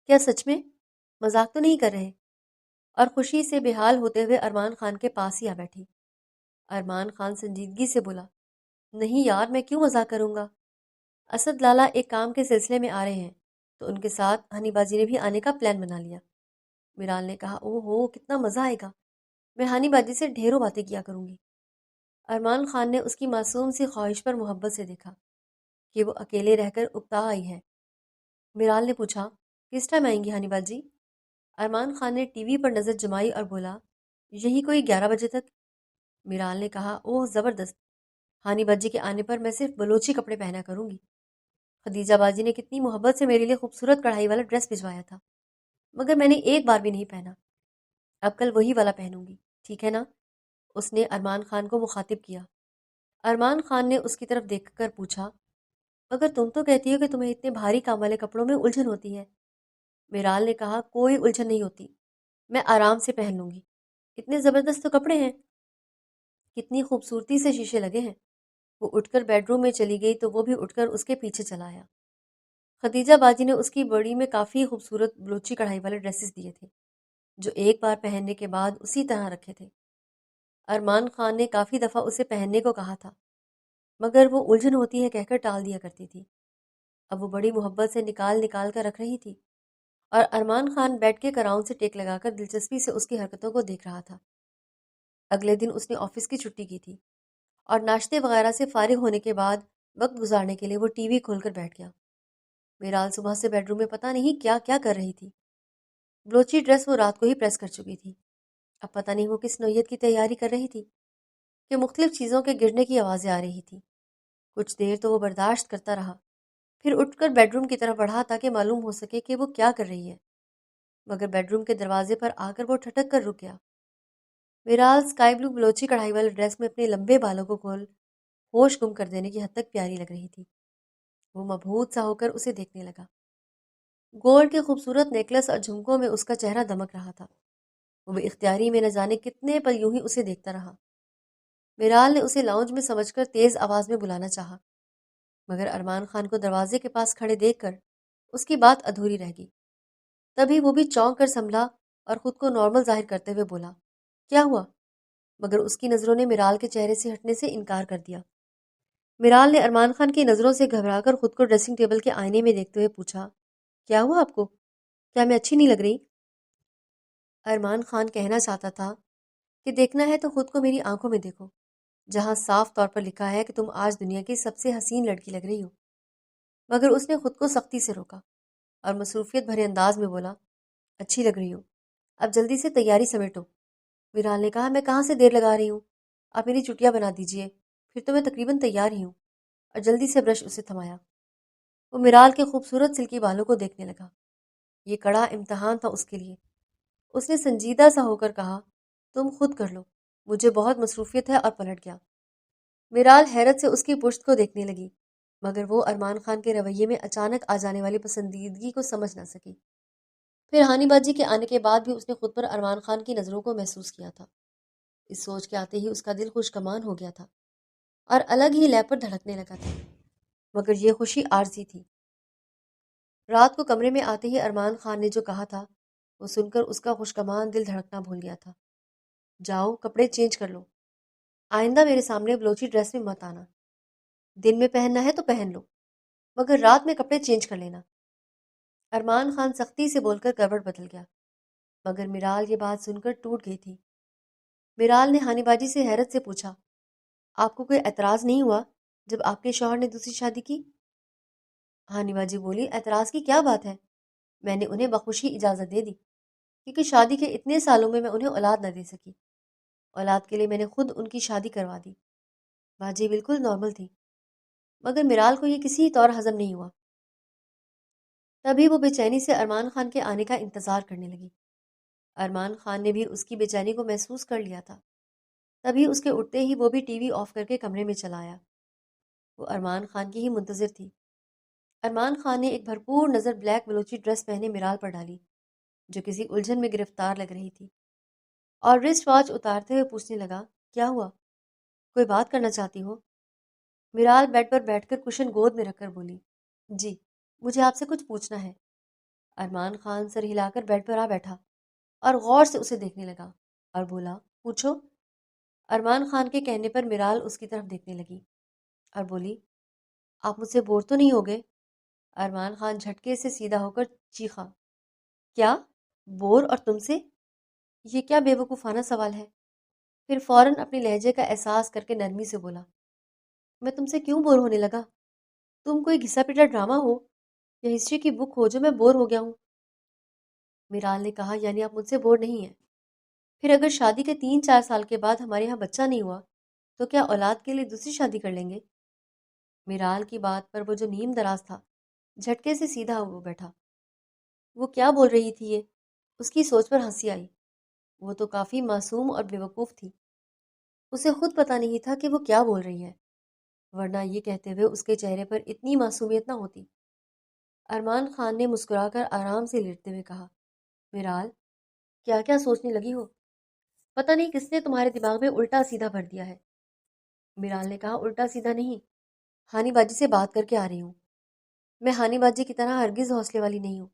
کیا سچ میں؟ مذاق تو نہیں کر رہے؟ اور خوشی سے بے حال ہوتے ہوئے ارمان خان کے پاس ہی آ بیٹھی۔ ارمان خان سنجیدگی سے بولا، نہیں یار، میں کیوں مذاق کروں گا؟ اسد لالا ایک کام کے سلسلے میں آ رہے ہیں تو ان کے ساتھ ہنی بازی نے بھی آنے کا پلان بنا لیا۔ میرال نے کہا، اوہ ہو، کتنا مزہ آئے گا، میں ہانی بازی سے ڈھیروں باتیں کیا کروں گی۔ ارمان خان نے اس کی معصوم سی خواہش پر محبت سے دیکھا کہ وہ اکیلے رہ کر اکتا آئی ہے۔ میرال نے پوچھا، کس ٹائم آئیں گی ہانی بازی؟ ارمان خان نے ٹی وی پر نظر جمائی اور بولا، یہی کوئی 11 بجے تک۔ میرال نے کہا، اوہ زبردست، ہانی بازی کے آنے پر میں صرف بلوچی کپڑے پہنا کروں گی۔ خدیجہ باجی نے کتنی محبت سے میرے لیے خوبصورت کڑھائی والا ڈریس بھجوایا تھا، مگر میں نے ایک بار بھی نہیں پہنا۔ اب کل وہی والا پہنوں گی، ٹھیک ہے نا؟ اس نے ارمان خان کو مخاطب کیا۔ ارمان خان نے اس کی طرف دیکھ کر پوچھا، اگر تم تو کہتی ہو کہ تمہیں اتنے بھاری کام والے کپڑوں میں الجھن ہوتی ہے۔ میرال نے کہا، کوئی الجھن نہیں ہوتی، میں آرام سے پہن لوں گی، اتنے زبردست تو کپڑے ہیں، کتنی خوبصورتی سے شیشے لگے ہیں۔ وہ اٹھ کر بیڈ روم میں چلی گئی تو وہ بھی اٹھ کر اس کے پیچھے چلا آیا۔ خدیجہ باجی نے اس کی بڑی میں کافی خوبصورت بلوچی کڑھائی والے ڈریسز دیے تھے جو ایک بار پہننے کے بعد اسی طرح رکھے تھے۔ ارمان خان نے کافی دفعہ اسے پہننے کو کہا تھا، مگر وہ الجھن ہوتی ہے کہہ کر ٹال دیا کرتی تھی۔ اب وہ بڑی محبت سے نکال نکال کر رکھ رہی تھی، اور ارمان خان بیٹھ کے کراؤن سے ٹیک لگا کر دلچسپی سے اس کی حرکتوں کو دیکھ رہا تھا۔ اگلے دن اس نے آفس کی چھٹی کی تھی اور ناشتے وغیرہ سے فارغ ہونے کے بعد وقت گزارنے کے لیے وہ ٹی وی کھول کر بیٹھ گیا۔ میرال صبح سے بیڈ روم میں پتہ نہیں کیا کیا کر رہی تھی۔ بلوچی ڈریس وہ رات کو ہی پریس کر چکی تھی۔ اب پتہ نہیں وہ کس نوعیت کی تیاری کر رہی تھی کہ مختلف چیزوں کے گرنے کی آوازیں آ رہی تھی۔ کچھ دیر تو وہ برداشت کرتا رہا، پھر اٹھ کر بیڈ روم کی طرف بڑھا تاکہ معلوم ہو سکے کہ وہ کیا کر رہی ہے، مگر بیڈ روم کے دروازے پر آ کر وہ ٹھٹک کر رک گیا۔ میرال اسکائی بلو بلوچی کڑھائی والے ڈریس میں اپنے لمبے بالوں کو کھول ہوش گم کر دینے کی حد تک پیاری لگ رہی تھی۔ وہ مبہوت سا ہو کر اسے دیکھنے لگا۔ گولڈ کے خوبصورت نیکلس اور جھمکوں میں اس کا چہرہ دمک رہا تھا۔ وہ بے اختیاری میں نہ جانے کتنے پل یوں ہی اسے دیکھتا رہا۔ میرال نے اسے لاؤنج میں سمجھ کر تیز آواز میں بلانا چاہا، مگر ارمان خان کو دروازے کے پاس کھڑے دیکھ کر اس کی بات ادھوری رہ گئی۔ تبھی وہ بھی چونک کر سنبھلا اور خود کو نارمل ظاہر کرتے ہوئے بولا، کیا ہوا؟ مگر اس کی نظروں نے میرال کے چہرے سے ہٹنے سے انکار کر دیا۔ میرال نے ارمان خان کی نظروں سے گھبرا کر خود کو ڈریسنگ ٹیبل کے آئینے میں دیکھتے ہوئے پوچھا، کیا ہوا آپ کو؟ کیا میں اچھی نہیں لگ رہی؟ ارمان خان کہنا چاہتا تھا کہ دیکھنا ہے تو خود کو میری آنکھوں میں دیکھو، جہاں صاف طور پر لکھا ہے کہ تم آج دنیا کی سب سے حسین لڑکی لگ رہی ہو۔ مگر اس نے خود کو سختی سے روکا اور مصروفیت بھرے انداز میں بولا، اچھی لگ رہی ہو، اب جلدی سے تیاری سمیٹو۔ میرال نے کہا، میں کہاں سے دیر لگا رہی ہوں، آپ میری چٹیاں بنا دیجئے، پھر تو میں تقریباً تیار ہی ہوں، اور جلدی سے برش اسے تھمایا۔ وہ میرال کے خوبصورت سلکی بالوں کو دیکھنے لگا۔ یہ کڑا امتحان تھا اس کے لیے۔ اس نے سنجیدہ سا ہو کر کہا، تم خود کر لو، مجھے بہت مصروفیت ہے، اور پلٹ گیا۔ میرال حیرت سے اس کی پشت کو دیکھنے لگی، مگر وہ ارمان خان کے رویے میں اچانک آ جانے والی پسندیدگی کو سمجھ نہ سکی۔ پھر ہانی باجی کے آنے کے بعد بھی اس نے خود پر ارمان خان کی نظروں کو محسوس کیا تھا۔ اس سوچ کے آتے ہی اس کا دل خوش کمان ہو گیا تھا اور الگ ہی لے پر دھڑکنے لگا تھا، مگر یہ خوشی عارضی تھی۔ رات کو کمرے میں آتے ہی ارمان خان نے جو کہا تھا وہ سن کر اس کا خوشگمان دل دھڑکنا بھول گیا تھا۔ جاؤ کپڑے چینج کر لو، آئندہ میرے سامنے بلوچی ڈریس میں مت آنا، دن میں پہننا ہے تو پہن لو، مگر رات میں کپڑے چینج کر لینا۔ ارمان خان سختی سے بول کر کروٹ بدل گیا، مگر میرال یہ بات سن کر ٹوٹ گئی تھی۔ میرال نے ہانی باجی سے حیرت سے پوچھا، آپ کو کوئی اعتراض نہیں ہوا جب آپ کے شوہر نے دوسری شادی کی؟ ہانی باجی بولی، اعتراض کی کیا بات ہے، میں نے انہیں بخوشی اجازت دے دی، کیونکہ شادی کے اتنے سالوں میں انہیں اولاد نہ دے سکی۔ اولاد کے لیے میں نے خود ان کی شادی کروا دی۔ باجی بالکل نارمل تھی، مگر میرال کو یہ کسی طور ہضم نہیں ہوا۔ تبھی وہ بے چینی سے ارمان خان کے آنے کا انتظار کرنے لگی۔ ارمان خان نے بھی اس کی بے چینی کو محسوس کر لیا تھا۔ تبھی اس کے اٹھتے ہی وہ بھی ٹی وی آف کر کے کمرے میں چلا آیا۔ وہ ارمان خان کی ہی منتظر تھی۔ ارمان خان نے ایک بھرپور نظر بلیک بلوچی ڈریس پہنے میرال پر ڈالی جو کسی الجھن میں گرفتار لگ رہی تھی، اور رسٹ واچ اتارتے ہوئے پوچھنے لگا، کیا ہوا، کوئی بات کرنا چاہتی ہو؟ میرال بیڈ پر بیٹھ کر کشن گود میں رکھ کر بولی، جی مجھے آپ سے کچھ پوچھنا ہے۔ ارمان خان سر ہلا کر بیڈ پر آ بیٹھا اور غور سے اسے دیکھنے لگا اور بولا، پوچھو۔ ارمان خان کے کہنے پر میرال اس کی طرف دیکھنے لگی اور بولی، آپ مجھ سے بور تو نہیں ہو گئے؟ ارمان خان جھٹکے سے سیدھا ہو کر چیخا، کیا بور، اور تم سے؟ یہ کیا بے وقوفانہ سوال ہے؟ پھر فوراً اپنے لہجے کا احساس کر کے نرمی سے بولا، میں تم سے کیوں بور ہونے لگا؟ تم کوئی گھسا پٹا ڈرامہ ہو یا ہسٹری کی بک ہو جو میں بور ہو گیا ہوں؟ میرال نے کہا، یعنی آپ مجھ سے بور نہیں ہیں؟ پھر اگر شادی کے 3 4 سال کے بعد ہمارے یہاں بچہ نہیں ہوا تو کیا اولاد کے لیے دوسری شادی کر لیں گے؟ میرال کی بات پر وہ جو نیم دراز تھا جھٹکے سے سیدھا ہو بیٹھا۔ وہ کیا بول رہی تھی یہ؟ اس کی سوچ پر ہنسی آئی۔ وہ تو کافی معصوم اور بیوقوف تھی۔ اسے خود پتہ نہیں تھا کہ وہ کیا بول رہی ہے، ورنہ یہ کہتے ہوئے اس کے چہرے پر اتنی معصومیت نہ ہوتی۔ ارمان خان نے مسکرا کر آرام سے لیٹتے ہوئے کہا، میرال، کیا کیا سوچنے لگی ہو؟ پتہ نہیں کس نے تمہارے دماغ میں الٹا سیدھا بھر دیا ہے۔ میرال نے کہا، الٹا سیدھا نہیں، ہانی باجی سے بات کر کے آ رہی ہوں۔ میں ہانی باجی کی طرح ہرگز حوصلے والی نہیں ہوں۔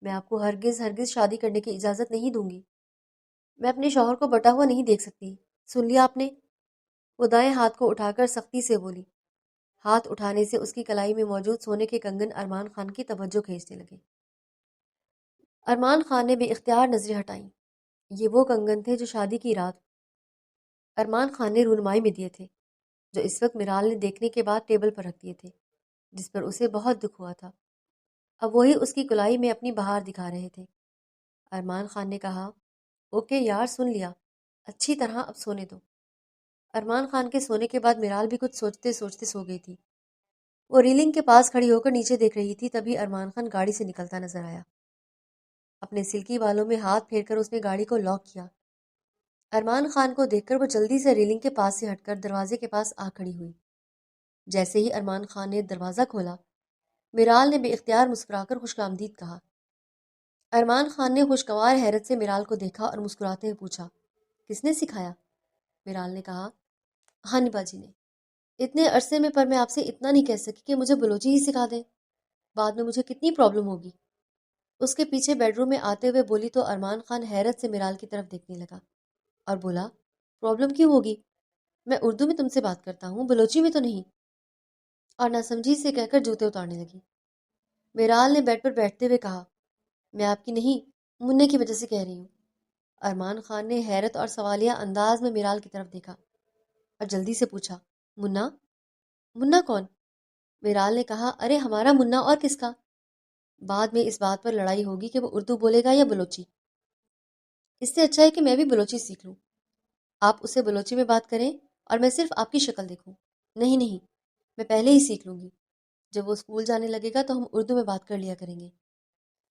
میں آپ کو ہرگز ہرگز شادی کرنے کی اجازت نہیں دوں گی۔ میں اپنے شوہر کو بٹا ہوا نہیں دیکھ سکتی۔ سن لیا آپ نے؟ وہ دائیں ہاتھ کو اٹھا کر سختی سے بولی۔ ہاتھ اٹھانے سے اس کی کلائی میں موجود سونے کے کنگن ارمان خان کی توجہ کھینچنے لگے۔ ارمان خان نے بے اختیار نظریں ہٹائیں۔ یہ وہ کنگن تھے جو شادی کی رات ارمان خان نے رونمائی میں دیے تھے، جو اس وقت میرال نے دیکھنے کے بعد ٹیبل پر رکھ دیے تھے، جس پر اسے بہت دکھ ہوا تھا۔ اب وہی اس کی کلائی میں اپنی بہار دکھا رہے تھے۔ ارمان خان نے کہا، اوکے یار، سن لیا، اچھی طرح اب سونے دو۔ ارمان خان کے سونے کے بعد میرال بھی کچھ سوچتے سوچتے سو گئی تھی۔ وہ ریلنگ کے پاس کھڑی ہو کر نیچے دیکھ رہی تھی، تبھی ارمان خان گاڑی سے نکلتا نظر آیا۔ اپنے سلکی بالوں میں ہاتھ پھیر کر اس نے گاڑی کو لاک کیا۔ ارمان خان کو دیکھ کر وہ جلدی سے ریلنگ کے پاس سے ہٹ کر دروازے کے پاس آ کھڑی ہوئی۔ جیسے ہی ارمان خان نے دروازہ کھولا، میرال نے بے اختیار مسکرا کر خوش آمدید کہا۔ ارمان خان نے خوشگوار حیرت سے میرال کو دیکھا اور مسکراتے ہوئے پوچھا، کس نے سکھایا؟ میرال نے کہا، ہانی باجی نے۔ اتنے عرصے میں پر میں آپ سے اتنا نہیں کہہ سکی کہ مجھے بلوچی ہی سکھا دیں، بعد میں مجھے کتنی پرابلم ہوگی۔ اس کے پیچھے بیڈ روم میں آتے ہوئے بولی تو ارمان خان حیرت سے میرال کی طرف دیکھنے لگا اور بولا، پرابلم کیوں ہوگی؟ میں اردو میں تم سے بات کرتا ہوں، بلوچی میں تو نہیں۔ اور ناسمجھی سے کہہ کر جوتے اتارنے لگی۔ میرال نے بیڈ پر بیٹھتے ہوئے کہا، میں آپ کی نہیں، منع کی وجہ سے کہہ رہی ہوں۔ ارمان خان نے حیرت اور سوالیہ انداز میں میرال کی طرف دیکھا اور جلدی سے پوچھا، منا؟ منا کون؟ میرال نے کہا، ارے ہمارا منا اور کس کا؟ بعد میں اس بات پر لڑائی ہوگی کہ وہ اردو بولے گا یا بلوچی۔ اس سے اچھا ہے کہ میں بھی بلوچی سیکھ لوں۔ آپ اسے بلوچی میں بات کریں اور میں صرف آپ کی شکل دیکھوں۔ نہیں نہیں، میں پہلے ہی سیکھ لوں گی۔ جب وہ اسکول جانے لگے گا تو ہم اردو میں بات کر لیا کریں گے۔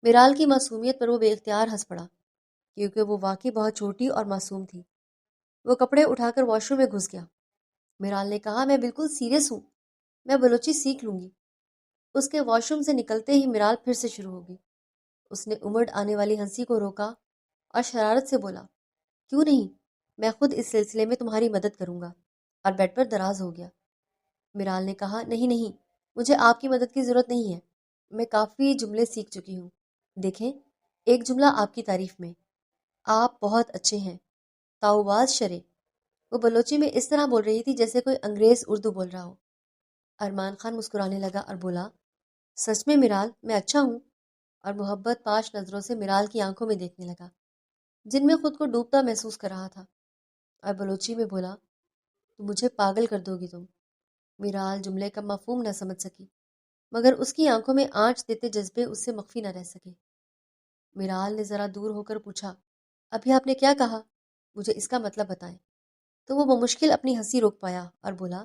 میرال کی معصومیت پر وہ بے اختیار ہنس پڑا، کیونکہ وہ واقعی بہت چھوٹی اور معصوم تھی۔ وہ کپڑے اٹھا کر واش روم میں گھس گیا۔ میرال نے کہا، میں بالکل سیریس ہوں، میں بلوچی سیکھ لوں گی۔ اس کے واش روم سے نکلتے ہی میرال پھر سے شروع ہوگی۔ اس نے امڑ آنے والی ہنسی کو روکا اور شرارت سے بولا، کیوں نہیں، میں خود اس سلسلے میں تمہاری مدد کروں گا، اور بیڈ پر دراز ہو گیا۔ میرال نے کہا، نہیں نہیں، مجھے آپ کی مدد کی ضرورت نہیں ہے، میں کافی جملے سیکھ چکی ہوں۔ دیکھیں، ایک جملہ آپ کی تعریف میں، آپ بہت اچھے ہیں، تاؤباز شرے۔ وہ بلوچی میں اس طرح بول رہی تھی جیسے کوئی انگریز اردو بول رہا ہو۔ ارمان خان مسکرانے لگا اور بولا، سچ میں میرال، میں اچھا ہوں؟ اور محبت پاش نظروں سے میرال کی آنکھوں میں دیکھنے لگا، جن میں خود کو ڈوبتا محسوس کر رہا تھا، اور بلوچی میں بولا، تو مجھے پاگل کر دو گی تم۔ میرال جملے کا مفہوم نہ سمجھ سکی، مگر اس کی آنکھوں میں آنچ دیتے جذبے اس سے مخفی نہ رہ سکے۔ میرال نے ذرا دور ہو کر پوچھا، ابھی آپ نے کیا کہا؟ مجھے اس کا مطلب بتائیں۔ تو وہ بمشکل اپنی ہنسی روک پایا اور بولا،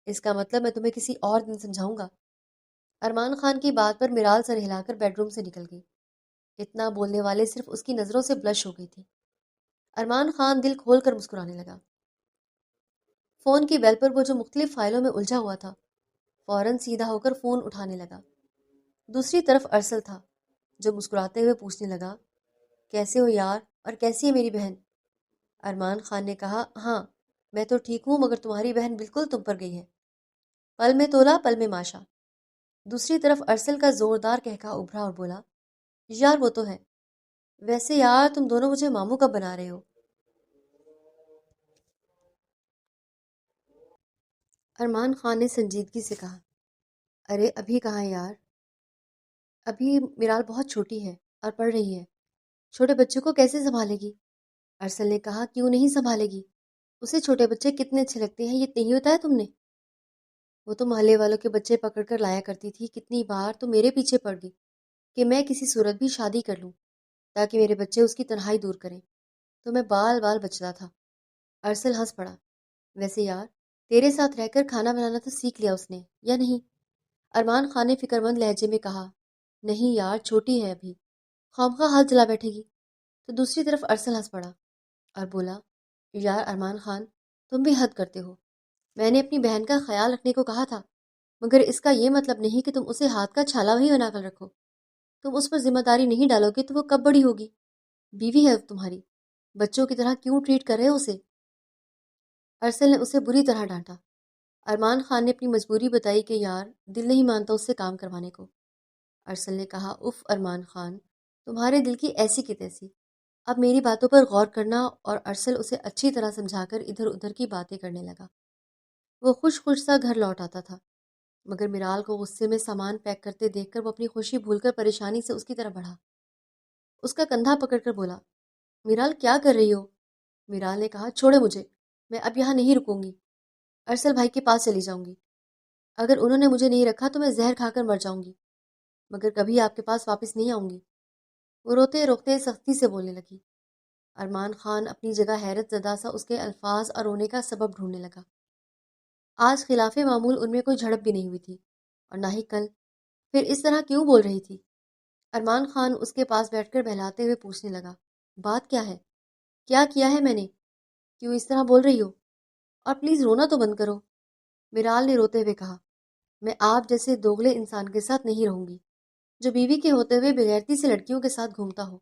اس کا مطلب میں تمہیں کسی اور دن سمجھاؤں گا۔ ارمان خان کی بات پر میرال سر ہلا کر بیڈ روم سے نکل گئی۔ اتنا بولنے والے صرف اس کی نظروں سے بلش ہو گئی تھی۔ ارمان خان دل کھول کر مسکرانے لگا۔ فون کی بیل پر وہ جو مختلف فائلوں میں الجھا ہوا تھا، فوراً سیدھا ہو کر فون اٹھانے لگا۔ دوسری طرف ارسل تھا، جو مسکراتے ہوئے پوچھنے لگا، کیسے ہو یار، اور کیسی ہے میری بہن؟ ارمان خان نے کہا، ہاں میں تو ٹھیک ہوں، مگر تمہاری بہن بالکل تم پر گئی ہے، پل میں تولا پل میں ماشا۔ دوسری طرف ارسل کا زوردار کہکہا ابھرا اور بولا، یار وہ تو ہے، ویسے یار تم دونوں مجھے ماموں کب بنا رہے ہو؟ ارمان خان نے سنجیدگی سے کہا، ارے ابھی کہاں یار، ابھی میرال بہت چھوٹی ہے اور پڑھ رہی ہے، چھوٹے بچے کو کیسے سنبھالے گی؟ ارسل نے کہا، کیوں نہیں سنبھالے گی؟ اسے چھوٹے بچے کتنے اچھے لگتے ہیں، یہ نہیں ہوتا ہے تم نے؟ وہ تو محلے والوں کے بچے پکڑ کر لایا کرتی تھی، کتنی بار تو میرے پیچھے پڑ گئی کہ میں کسی صورت بھی شادی کر لوں تاکہ میرے بچے اس کی تنہائی دور کریں، تو میں بال بال بچتا تھا۔ ارسل ہنس پڑا۔ ویسے یار، تیرے ساتھ رہ کر کھانا بنانا تو سیکھ لیا اس نے یا نہیں؟ ارمان خان نے فکر مند لہجے میں کہا۔ نہیں یار، چھوٹی ہے ابھی، خواہ ہاتھ جلا بیٹھے گی۔ تو دوسری طرف ارسل ہنس پڑا اور بولا، یار ارمان خان، تم بھی حد کرتے ہو۔ میں نے اپنی بہن کا خیال رکھنے کو کہا تھا، مگر اس کا یہ مطلب نہیں کہ تم اسے ہاتھ کا چھالا بھی بنا کر رکھو۔ تم اس پر ذمہ داری نہیں ڈالو گے تو وہ کب بڑی ہوگی؟ بیوی ہے تمہاری، بچوں کی طرح کیوں ٹریٹ کر رہے ہو اسے؟ ارسل نے اسے بری طرح ڈانٹا۔ ارمان خان نے اپنی مجبوری بتائی کہ یار دل نہیں مانتا اس سے کام کروانے کو۔ ارسل نے کہا، اف ارمان خان، تمہارے دل کی ایسی کی تیسی۔ اب میری باتوں پر غور کرنا، اور ارسل اسے اچھی طرح سمجھا کر ادھر ادھر کی باتیں کرنے لگا۔ وہ خوش خوش سا گھر لوٹ آتا تھا، مگر میرال کو غصے میں سامان پیک کرتے دیکھ کر وہ اپنی خوشی بھول کر پریشانی سے اس کی طرف بڑھا۔ اس کا کندھا پکڑ کر بولا، میرال کیا کر رہی ہو؟ میرال نے کہا، چھوڑے مجھے، میں اب یہاں نہیں رکوں گی، ارسل بھائی کے پاس چلی جاؤں گی۔ اگر انہوں نے مجھے نہیں رکھا تو میں زہر کھا کر مر جاؤں گی، مگر کبھی آپ کے پاس واپس نہیں آؤں گی۔ وہ روتے روتے سختی سے بولنے لگی۔ ارمان خان اپنی جگہ حیرت زدہ سا اس کے الفاظ اور رونے کا سبب ڈھونڈنے لگا۔ آج خلاف معمول ان میں کوئی جھڑپ بھی نہیں ہوئی تھی، اور نہ ہی کل، پھر اس طرح کیوں بول رہی تھی؟ ارمان خان اس کے پاس بیٹھ کر بہلاتے ہوئے پوچھنے لگا، بات کیا ہے؟ کیا کیا ہے میں نے؟ کیوں اس طرح بول رہی ہو؟ اور پلیز رونا تو بند کرو۔ میرال نے روتے ہوئے کہا، میں آپ جیسے دوغلے انسان کے ساتھ نہیں رہوں گی، جو بیوی کے ہوتے ہوئے بغیرتی سے لڑکیوں کے ساتھ گھومتا ہو،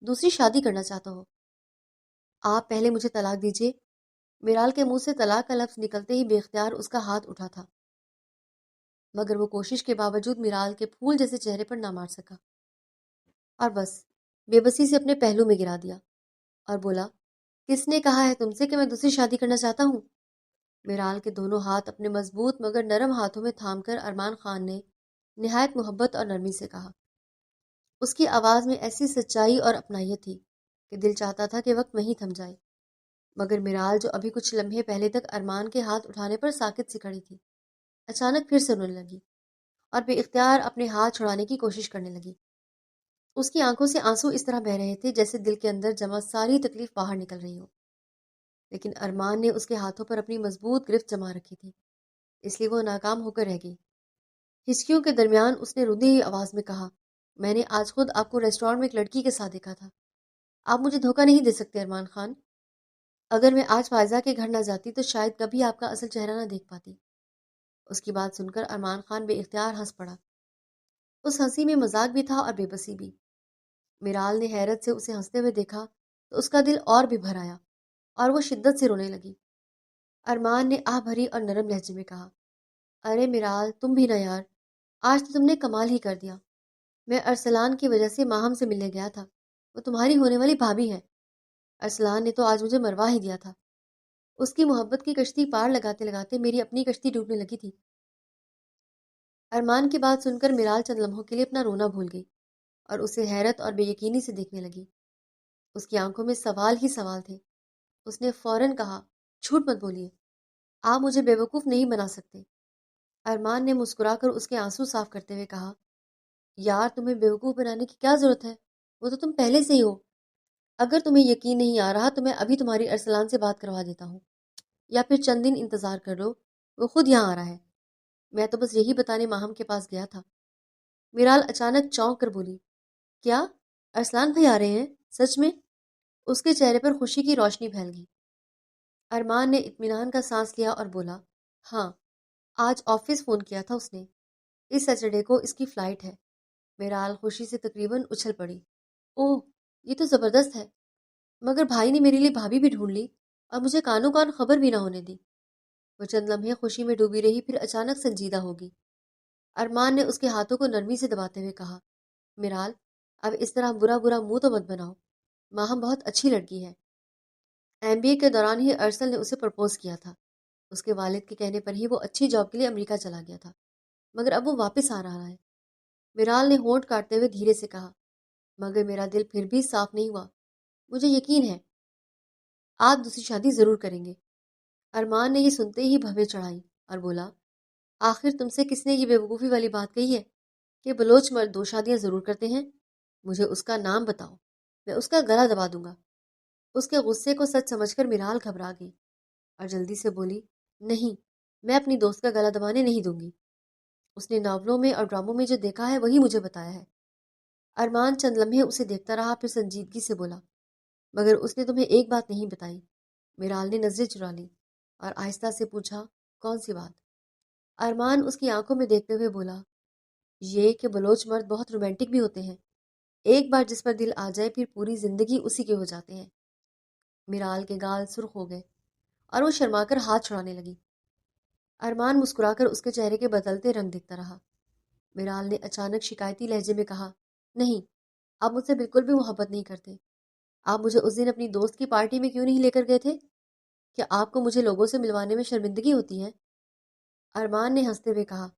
دوسری شادی کرنا چاہتا ہو۔ آپ پہلے مجھے طلاق دیجیے۔ میرال کے منہ سے طلاق کا لفظ نکلتے ہی بے اختیار اس کا ہاتھ اٹھا تھا، مگر وہ کوشش کے باوجود میرال کے پھول جیسے چہرے پر نہ مار سکا، اور بس بے بسی سے اپنے پہلو میں گرا دیا اور بولا، کس نے کہا ہے تم سے کہ میں دوسری شادی کرنا چاہتا ہوں؟ میرال کے دونوں ہاتھ اپنے مضبوط مگر نرم ہاتھوں میں تھام کر ارمان خان نے نہایت محبت اور نرمی سے کہا۔ اس کی آواز میں ایسی سچائی اور اپنائیت تھی کہ دل چاہتا تھا کہ وقت وہیں تھم جائے، مگر میرال جو ابھی کچھ لمحے پہلے تک ارمان کے ہاتھ اٹھانے پر ساکت سی کھڑی تھی، اچانک پھر سے رونے لگی اور بے اختیار اپنے ہاتھ چھڑانے کی کوشش کرنے لگی۔ اس کی آنکھوں سے آنسو اس طرح بہہ رہے تھے جیسے دل کے اندر جمع ساری تکلیف باہر نکل رہی ہو، لیکن ارمان نے اس کے ہاتھوں پر اپنی مضبوط گرفت جما رکھی تھی، اس لیے وہ ناکام ہو کر رہ گئی۔ ہچکیوں کے درمیان اس نے رودی ہوئی آواز میں کہا، میں نے آج خود آپ کو ریسٹورانٹ میں ایک لڑکی کے ساتھ دیکھا تھا۔ آپ مجھے دھوکہ نہیں دے سکتے ارمان خان۔ اگر میں آج فائزہ کے گھر نہ جاتی تو شاید کبھی آپ کا اصل چہرہ نہ دیکھ پاتی۔ اس کی بات سن کر ارمان خان بے اختیار ہنس پڑا۔ اس ہنسی میں مذاق بھی تھا اور بے بسی بھی۔ میرال نے حیرت سے اسے ہنستے ہوئے دیکھا تو اس کا دل اور بھی بھر آیا اور وہ شدت سے رونے لگی۔ ارمان نے آہ بھری اور نرم لہجے میں کہا، ارے میرال، تم بھی نہ یار، آج تو تم نے کمال ہی کر دیا۔ میں ارسلان کی وجہ سے ماہم سے ملنے گیا تھا، وہ تمہاری ہونے والی بھابھی ہے۔ ارسلان نے تو آج مجھے مروا ہی دیا تھا۔ اس کی محبت کی کشتی پار لگاتے لگاتے میری اپنی کشتی ڈوبنے لگی تھی۔ ارمان کی بات سن کر میرال چند لمحوں کے لیے اپنا رونا بھول گئی اور اسے حیرت اور بے یقینی سے دیکھنے لگی۔ اس کی آنکھوں میں سوال ہی سوال تھے۔ اس نے فوراً کہا، جھوٹ مت بولیے، آپ مجھے بیوقوف نہیں بنا سکتے۔ ارمان نے مسکرا کر اس کے آنسو صاف کرتے ہوئے کہا، یار تمہیں بیوقوف بنانے کی کیا ضرورت ہے، وہ تو تم پہلے سے ہی ہو۔ اگر تمہیں یقین نہیں آ رہا تو میں ابھی تمہاری ارسلان سے بات کروا دیتا ہوں، یا پھر چند دن انتظار کر لو، وہ خود یہاں آ رہا ہے۔ میں تو بس یہی بتانے ماہم کے پاس گیا تھا۔ میرال اچانک چونک کر بولی، کیا ارسلان بھائی آ رہے ہیں؟ سچ میں؟ اس کے چہرے پر خوشی کی روشنی پھیل گئی۔ ارمان نے اطمینان کا سانس لیا اور بولا، ہاں، آج آفس فون کیا تھا اس نے، اس سیٹرڈے کو اس کی فلائٹ ہے۔ میرال خوشی سے تقریباً اچھل پڑی۔ اوہ، یہ تو زبردست ہے، مگر بھائی نے میرے لیے بھابھی بھی ڈھونڈ لی اور مجھے کانوں کان خبر بھی نہ ہونے دی۔ وہ چند لمحے خوشی میں ڈوبی رہی، پھر اچانک سنجیدہ ہوگی۔ ارمان نے اس کے ہاتھوں کو نرمی سے دباتے ہوئے کہا، میرال، اب اس طرح برا برا منہ تو مت بناؤ، ماہم بہت اچھی لڑکی ہے۔ ایم بی اے کے دوران ہی ارسل نے اسے پرپوز کیا تھا۔ اس کے والد کے کہنے پر ہی وہ اچھی جاب کے لیے امریکہ چلا گیا تھا، مگر اب وہ واپس آ رہا ہے۔ میرال نے ہونٹ کاٹتے ہوئے دھیرے سے کہا، مگر میرا دل پھر بھی صاف نہیں ہوا۔ مجھے یقین ہے آپ دوسری شادی ضرور کریں گے۔ ارمان نے یہ سنتے ہی بھویں چڑھائی اور بولا، آخر تم سے کس نے یہ بیوقوفی والی بات کہی ہے کہ بلوچ مرد دو شادیاں ضرور کرتے ہیں؟ مجھے اس کا نام بتاؤ، میں اس کا گلا دبا دوں گا۔ اس کے غصے کو سچ سمجھ کر میرال گھبرا گئی اور جلدی سے بولی، نہیں، میں اپنی دوست کا گلا دبانے نہیں دوں گی۔ اس نے ناولوں میں اور ڈراموں میں جو دیکھا ہے وہی مجھے بتایا ہے۔ ارمان چند لمحے اسے دیکھتا رہا، پھر سنجیدگی سے بولا، مگر اس نے تمہیں ایک بات نہیں بتائی۔ میرال نے نظریں چرا لی اور آہستہ سے پوچھا، کون سی بات؟ ارمان اس کی آنکھوں میں دیکھتے ہوئے بولا، یہ کہ بلوچ مرد بہت رومانٹک بھی ہوتے ہیں، ایک بار جس پر دل آ جائے پھر پوری زندگی اسی کے ہو جاتے ہیں۔ میرال کے گال سرخ ہو گئے اور وہ شرما کر ہاتھ چھڑانے لگی۔ ارمان مسکرا کر اس کے چہرے کے بدلتے رنگ دیکھتا رہا۔ میرال نے اچانک شکایتی لہجے میں کہا، نہیں، آپ مجھ سے بالکل بھی محبت نہیں کرتے۔ آپ مجھے اس دن اپنی دوست کی پارٹی میں کیوں نہیں لے کر گئے تھے؟ کیا آپ کو مجھے لوگوں سے ملوانے میں شرمندگی ہوتی ہے؟ ارمان نے ہنستے ہوئے کہا،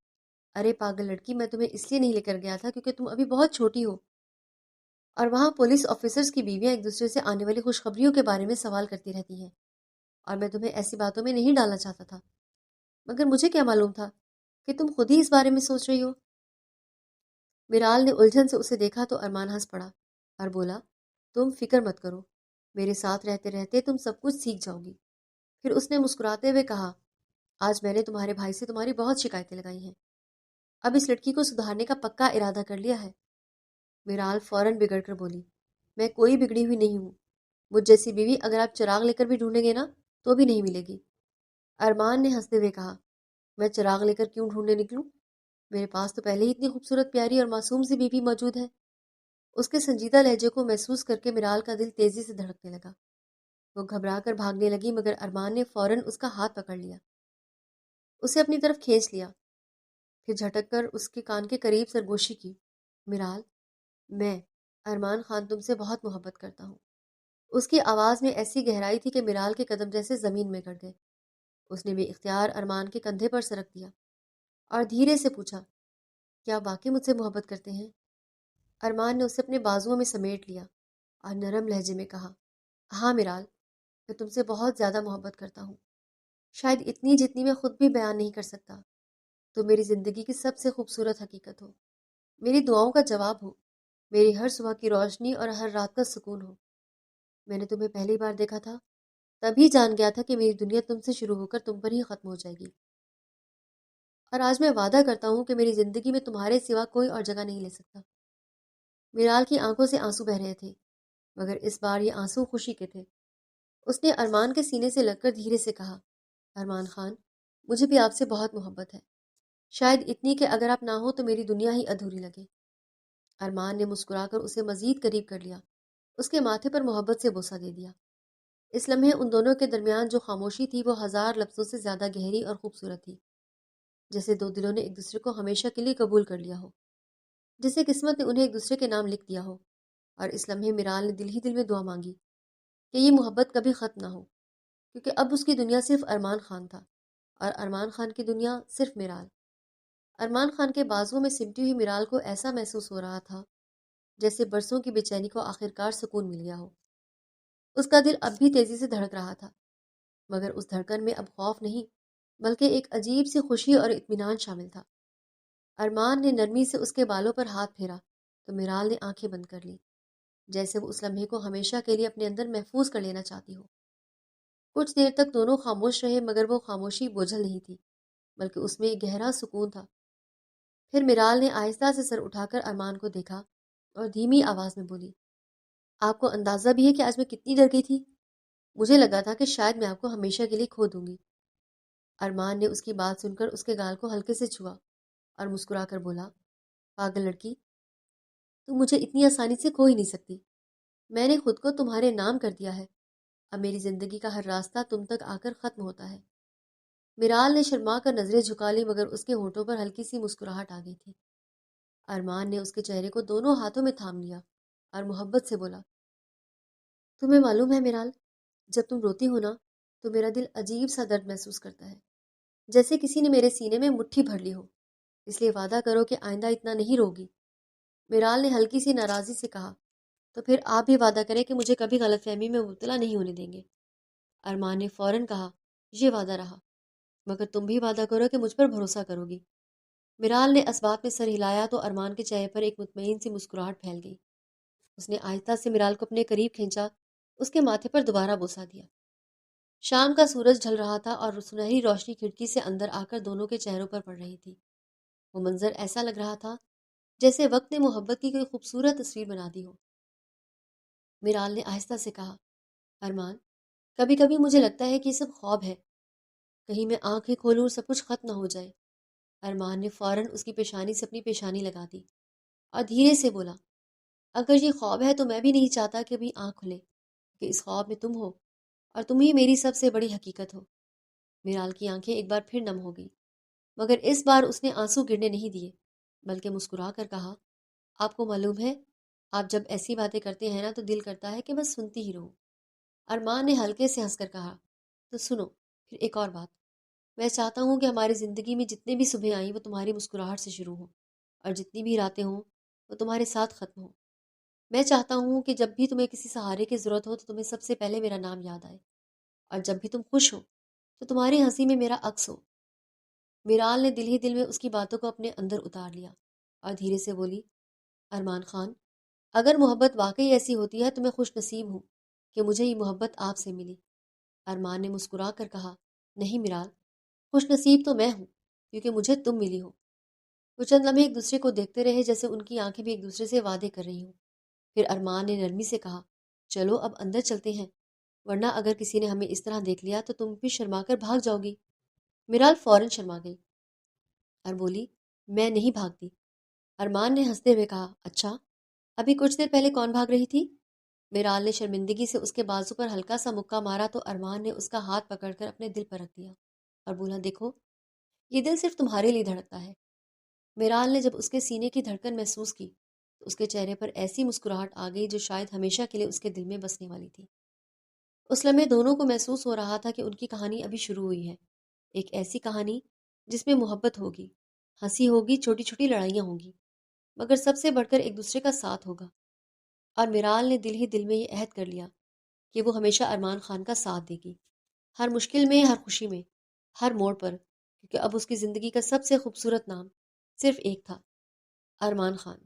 ارے پاگل لڑکی، میں تمہیں اس لیے نہیں لے کر گیا تھا کیونکہ تم ابھی بہت چھوٹی ہو، اور وہاں پولیس آفیسرز کی بیویاں ایک دوسرے سے آنے والی خوشخبریوں کے بارے میں سوال کرتی رہتی ہیں، اور میں تمہیں ایسی باتوں میں نہیں ڈالنا چاہتا تھا، مگر مجھے کیا معلوم تھا کہ تم خود ہی اس بارے میں سوچ رہی ہو۔ میرال نے الجھن سے اسے دیکھا تو ارمان ہنس پڑا اور بولا، تم فکر مت کرو، میرے ساتھ رہتے رہتے تم سب کچھ سیکھ جاؤ گی۔ پھر اس نے مسکراتے ہوئے کہا، آج میں نے تمہارے بھائی سے تمہاری بہت شکایتیں لگائی ہیں، اب اس لڑکی کو سدھارنے کا پکا ارادہ کر لیا ہے۔ میرال فوراً بگڑ کر بولی، میں کوئی بگڑی ہوئی نہیں ہوں، مجھ جیسی بیوی اگر آپ چراغ لے کر بھی ڈھونڈیں گے نا تو بھی نہیں ملے گی۔ ارمان نے ہنستے ہوئے کہا، میں چراغ لے کر کیوں ڈھونڈنے نکلوں؟ میرے پاس تو پہلے ہی اتنی خوبصورت، پیاری اور معصوم سی بیوی موجود ہے۔ اس کے سنجیدہ لہجے کو محسوس کر کے میرال کا دل تیزی سے دھڑکنے لگا۔ وہ گھبرا کر بھاگنے لگی، مگر ارمان نے فوراً اس کا ہاتھ پکڑ لیا، اسے اپنی طرف کھینچ لیا، پھر جھٹک کر اس کے کان کے قریب سرگوشی کی، میرال، میں ارمان خان تم سے بہت محبت کرتا ہوں۔ اس کی آواز میں ایسی گہرائی تھی کہ میرال کے قدم جیسے زمین میں گڑ گئے۔ اس نے بے اختیار ارمان کے کندھے پر سرک دیا اور دھیرے سے پوچھا، کیا واقعی مجھ سے محبت کرتے ہیں؟ ارمان نے اسے اپنے بازوؤں میں سمیٹ لیا اور نرم لہجے میں کہا، ہاں میرال، میں تم سے بہت زیادہ محبت کرتا ہوں، شاید اتنی جتنی میں خود بھی بیان نہیں کر سکتا۔ تو میری زندگی کی سب سے خوبصورت حقیقت ہو، میری دعاؤں کا جواب ہو، میری ہر صبح کی روشنی اور ہر رات کا سکون ہو۔ میں نے تمہیں پہلی بار دیکھا تھا تبھی جان گیا تھا کہ میری دنیا تم سے شروع ہو کر تم پر ہی ختم ہو جائے گی، اور آج میں وعدہ کرتا ہوں کہ میری زندگی میں تمہارے سوا کوئی اور جگہ نہیں لے سکتا۔ میرال کی آنکھوں سے آنسو بہ رہے تھے، مگر اس بار یہ آنسو خوشی کے تھے۔ اس نے ارمان کے سینے سے لگ کر دھیرے سے کہا، ارمان خان، مجھے بھی آپ سے بہت محبت ہے، شاید اتنی کہ اگر آپ نہ ہو تو میری دنیا ہی ادھوری لگے۔ ارمان نے مسکرا کر اسے مزید قریب کر لیا، اس کے ماتھے پر محبت سے بوسہ دے دیا۔ اس لمحے ان دونوں کے درمیان جو خاموشی تھی وہ ہزار لفظوں سے زیادہ گہری اور خوبصورت تھی، جیسے دو دلوں نے ایک دوسرے کو ہمیشہ کے لیے قبول کر لیا ہو، جیسے قسمت نے انہیں ایک دوسرے کے نام لکھ دیا ہو۔ اور اس لمحے میرال نے دل ہی دل میں دعا مانگی کہ یہ محبت کبھی ختم نہ ہو، کیونکہ اب اس کی دنیا صرف ارمان خان تھا، اور ارمان خان کی دنیا صرف میرال۔ ارمان خان کے بازوؤں میں سمٹی ہوئی میرال کو ایسا محسوس ہو رہا تھا جیسے برسوں کی بے چینی کو آخرکار سکون مل گیا ہو۔ اس کا دل اب بھی تیزی سے دھڑک رہا تھا، مگر اس دھڑکن میں اب خوف نہیں بلکہ ایک عجیب سی خوشی اور اطمینان شامل تھا۔ ارمان نے نرمی سے اس کے بالوں پر ہاتھ پھیرا تو میرال نے آنکھیں بند کر لی، جیسے وہ اس لمحے کو ہمیشہ کے لیے اپنے اندر محفوظ کر لینا چاہتی ہو۔ کچھ دیر تک دونوں خاموش رہے، مگر وہ خاموشی بوجھل نہیں تھی بلکہ اس میں ایک گہرا سکون تھا۔ پھر میرال نے آہستہ سے سر اٹھا کر ارمان کو دیکھا اور دھیمی آواز میں بولی، آپ کو اندازہ بھی ہے کہ آج میں کتنی ڈر گئی تھی؟ مجھے لگا تھا کہ شاید میں آپ کو ہمیشہ کے لیے کھو دوں گی۔ ارمان نے اس کی بات سن کر اس کے گال کو ہلکے سے چھوا اور مسکرا کر بولا، پاگل لڑکی، تم مجھے اتنی آسانی سے کھو ہی نہیں سکتی، میں نے خود کو تمہارے نام کر دیا ہے، اب میری زندگی کا ہر راستہ تم تک آ کر ختم ہوتا ہے۔ میرال نے شرما کر نظریں جھکا لی، مگر اس کے ہونٹوں پر ہلکی سی مسکراہٹ آ گئی تھی۔ ارمان نے اس کے چہرے کو دونوں ہاتھوں میں تھام لیا اور محبت سے بولا، تمہیں معلوم ہے میرال، جب تم روتی ہو نا تو میرا دل عجیب سا درد محسوس کرتا ہے، جیسے کسی نے میرے سینے میں مٹھی بھر لی ہو، اس لیے وعدہ کرو کہ آئندہ اتنا نہیں روگی۔ میرال نے ہلکی سی ناراضی سے کہا، تو پھر آپ بھی وعدہ کریں کہ مجھے کبھی غلط فہمی میں مبتلا نہیں ہونے دیں گے۔ ارمان نے فوراً کہا، یہ وعدہ رہا، مگر تم بھی وعدہ کرو کہ مجھ پر بھروسہ کرو گی۔ میرال نے اسباب میں سر ہلایا تو ارمان کے چہرے پر ایک مطمئن سی مسکراہٹ پھیل گئی۔ اس نے آہستہ سے میرال کو اپنے قریب کھینچا، اس کے ماتھے پر دوبارہ بوسہ دیا۔ شام کا سورج ڈھل رہا تھا اور سنہری روشنی کھڑکی سے اندر آ کر دونوں کے چہروں پر پڑ رہی تھی۔ وہ منظر ایسا لگ رہا تھا جیسے وقت نے محبت کی کوئی خوبصورت تصویر بنا دی ہو۔ میرال نے آہستہ سے کہا، ارمان، کبھی کبھی مجھے لگتا ہے کہ یہ سب خواب ہے، کہیں میں آنکھیں کھولوں اور سب کچھ ختم نہ ہو جائے۔ ارمان نے فوراً اس کی پیشانی سے اپنی پیشانی لگا دی اور دھیرے سے بولا، اگر یہ خواب ہے تو میں بھی نہیں چاہتا کہ ابھی آنکھ کھلے، کہ اس خواب میں تم ہو اور تم ہی میری سب سے بڑی حقیقت ہو۔ میرال کی آنکھیں ایک بار پھر نم ہو گئی، مگر اس بار اس نے آنسو گرنے نہیں دیے، بلکہ مسکرا کر کہا، آپ کو معلوم ہے، آپ جب ایسی باتیں کرتے ہیں نا تو دل کرتا ہے کہ بس سنتی ہی رہوں۔ ارمان نے ہلکے سے ہنس کر کہا، تو سنو پھر ایک اور بات، میں چاہتا ہوں کہ ہماری زندگی میں جتنے بھی صبح آئیں وہ تمہاری مسکراہٹ سے شروع ہوں، اور جتنی بھی راتیں ہوں وہ تمہارے ساتھ ختم ہوں۔ میں چاہتا ہوں کہ جب بھی تمہیں کسی سہارے کی ضرورت ہو تو تمہیں سب سے پہلے میرا نام یاد آئے، اور جب بھی تم خوش ہو تو تمہاری ہنسی میں میرا عکس ہو۔ میرال نے دل ہی دل میں اس کی باتوں کو اپنے اندر اتار لیا اور دھیرے سے بولی، ارمان خان، اگر محبت واقعی ایسی ہوتی ہے تو میں خوش نصیب ہوں کہ مجھے یہ محبت آپ سے ملی۔ ارمان نے مسکرا کر کہا، نہیں میرال، خوش نصیب تو میں ہوں کیونکہ مجھے تم ملی ہو۔ وہ چند لمحے ایک دوسرے کو دیکھتے رہے جیسے ان کی آنکھیں بھی ایک دوسرے سے وعدے کر رہی ہوں۔ پھر ارمان نے نرمی سے کہا، چلو اب اندر چلتے ہیں، ورنہ اگر کسی نے ہمیں اس طرح دیکھ لیا تو تم بھی شرما کر بھاگ جاؤ گی۔ میرال فوراً شرما گئی اور بولی، میں نہیں بھاگتی۔ ارمان نے ہنستے ہوئے کہا، اچھا، ابھی کچھ دیر پہلے کون بھاگ رہی تھی؟ میرال نے شرمندگی سے اس کے بازو پر ہلکا سا مکہ مارا تو ارمان نے اس کا ہاتھ پکڑ کر اپنے دل پر رکھ دیا اور بولا، دیکھو، یہ دل صرف تمہارے لیے دھڑکتا ہے۔ میرال نے جب اس کے سینے کی دھڑکن محسوس کی تو اس کے چہرے پر ایسی مسکراہٹ آ گئی جو شاید ہمیشہ کے لیے اس کے دل میں بسنے والی تھی۔ اس لمحے دونوں کو محسوس ہو رہا تھا کہ ان کی کہانی ابھی شروع ہوئی ہے، ایک ایسی کہانی جس میں محبت ہوگی، ہنسی ہوگی، چھوٹی چھوٹی لڑائیاں ہوں گی، مگر سب سے بڑھ کر ایک دوسرے کا ساتھ ہوگا۔ اور میرال نے دل ہی دل میں یہ عہد کر لیا کہ وہ ہمیشہ ارمان خان کا ساتھ دے گی، ہر مشکل میں، ہر خوشی میں، ہر موڑ پر، کیونکہ اب اس کی زندگی کا سب سے خوبصورت نام صرف ایک تھا، ارمان خان۔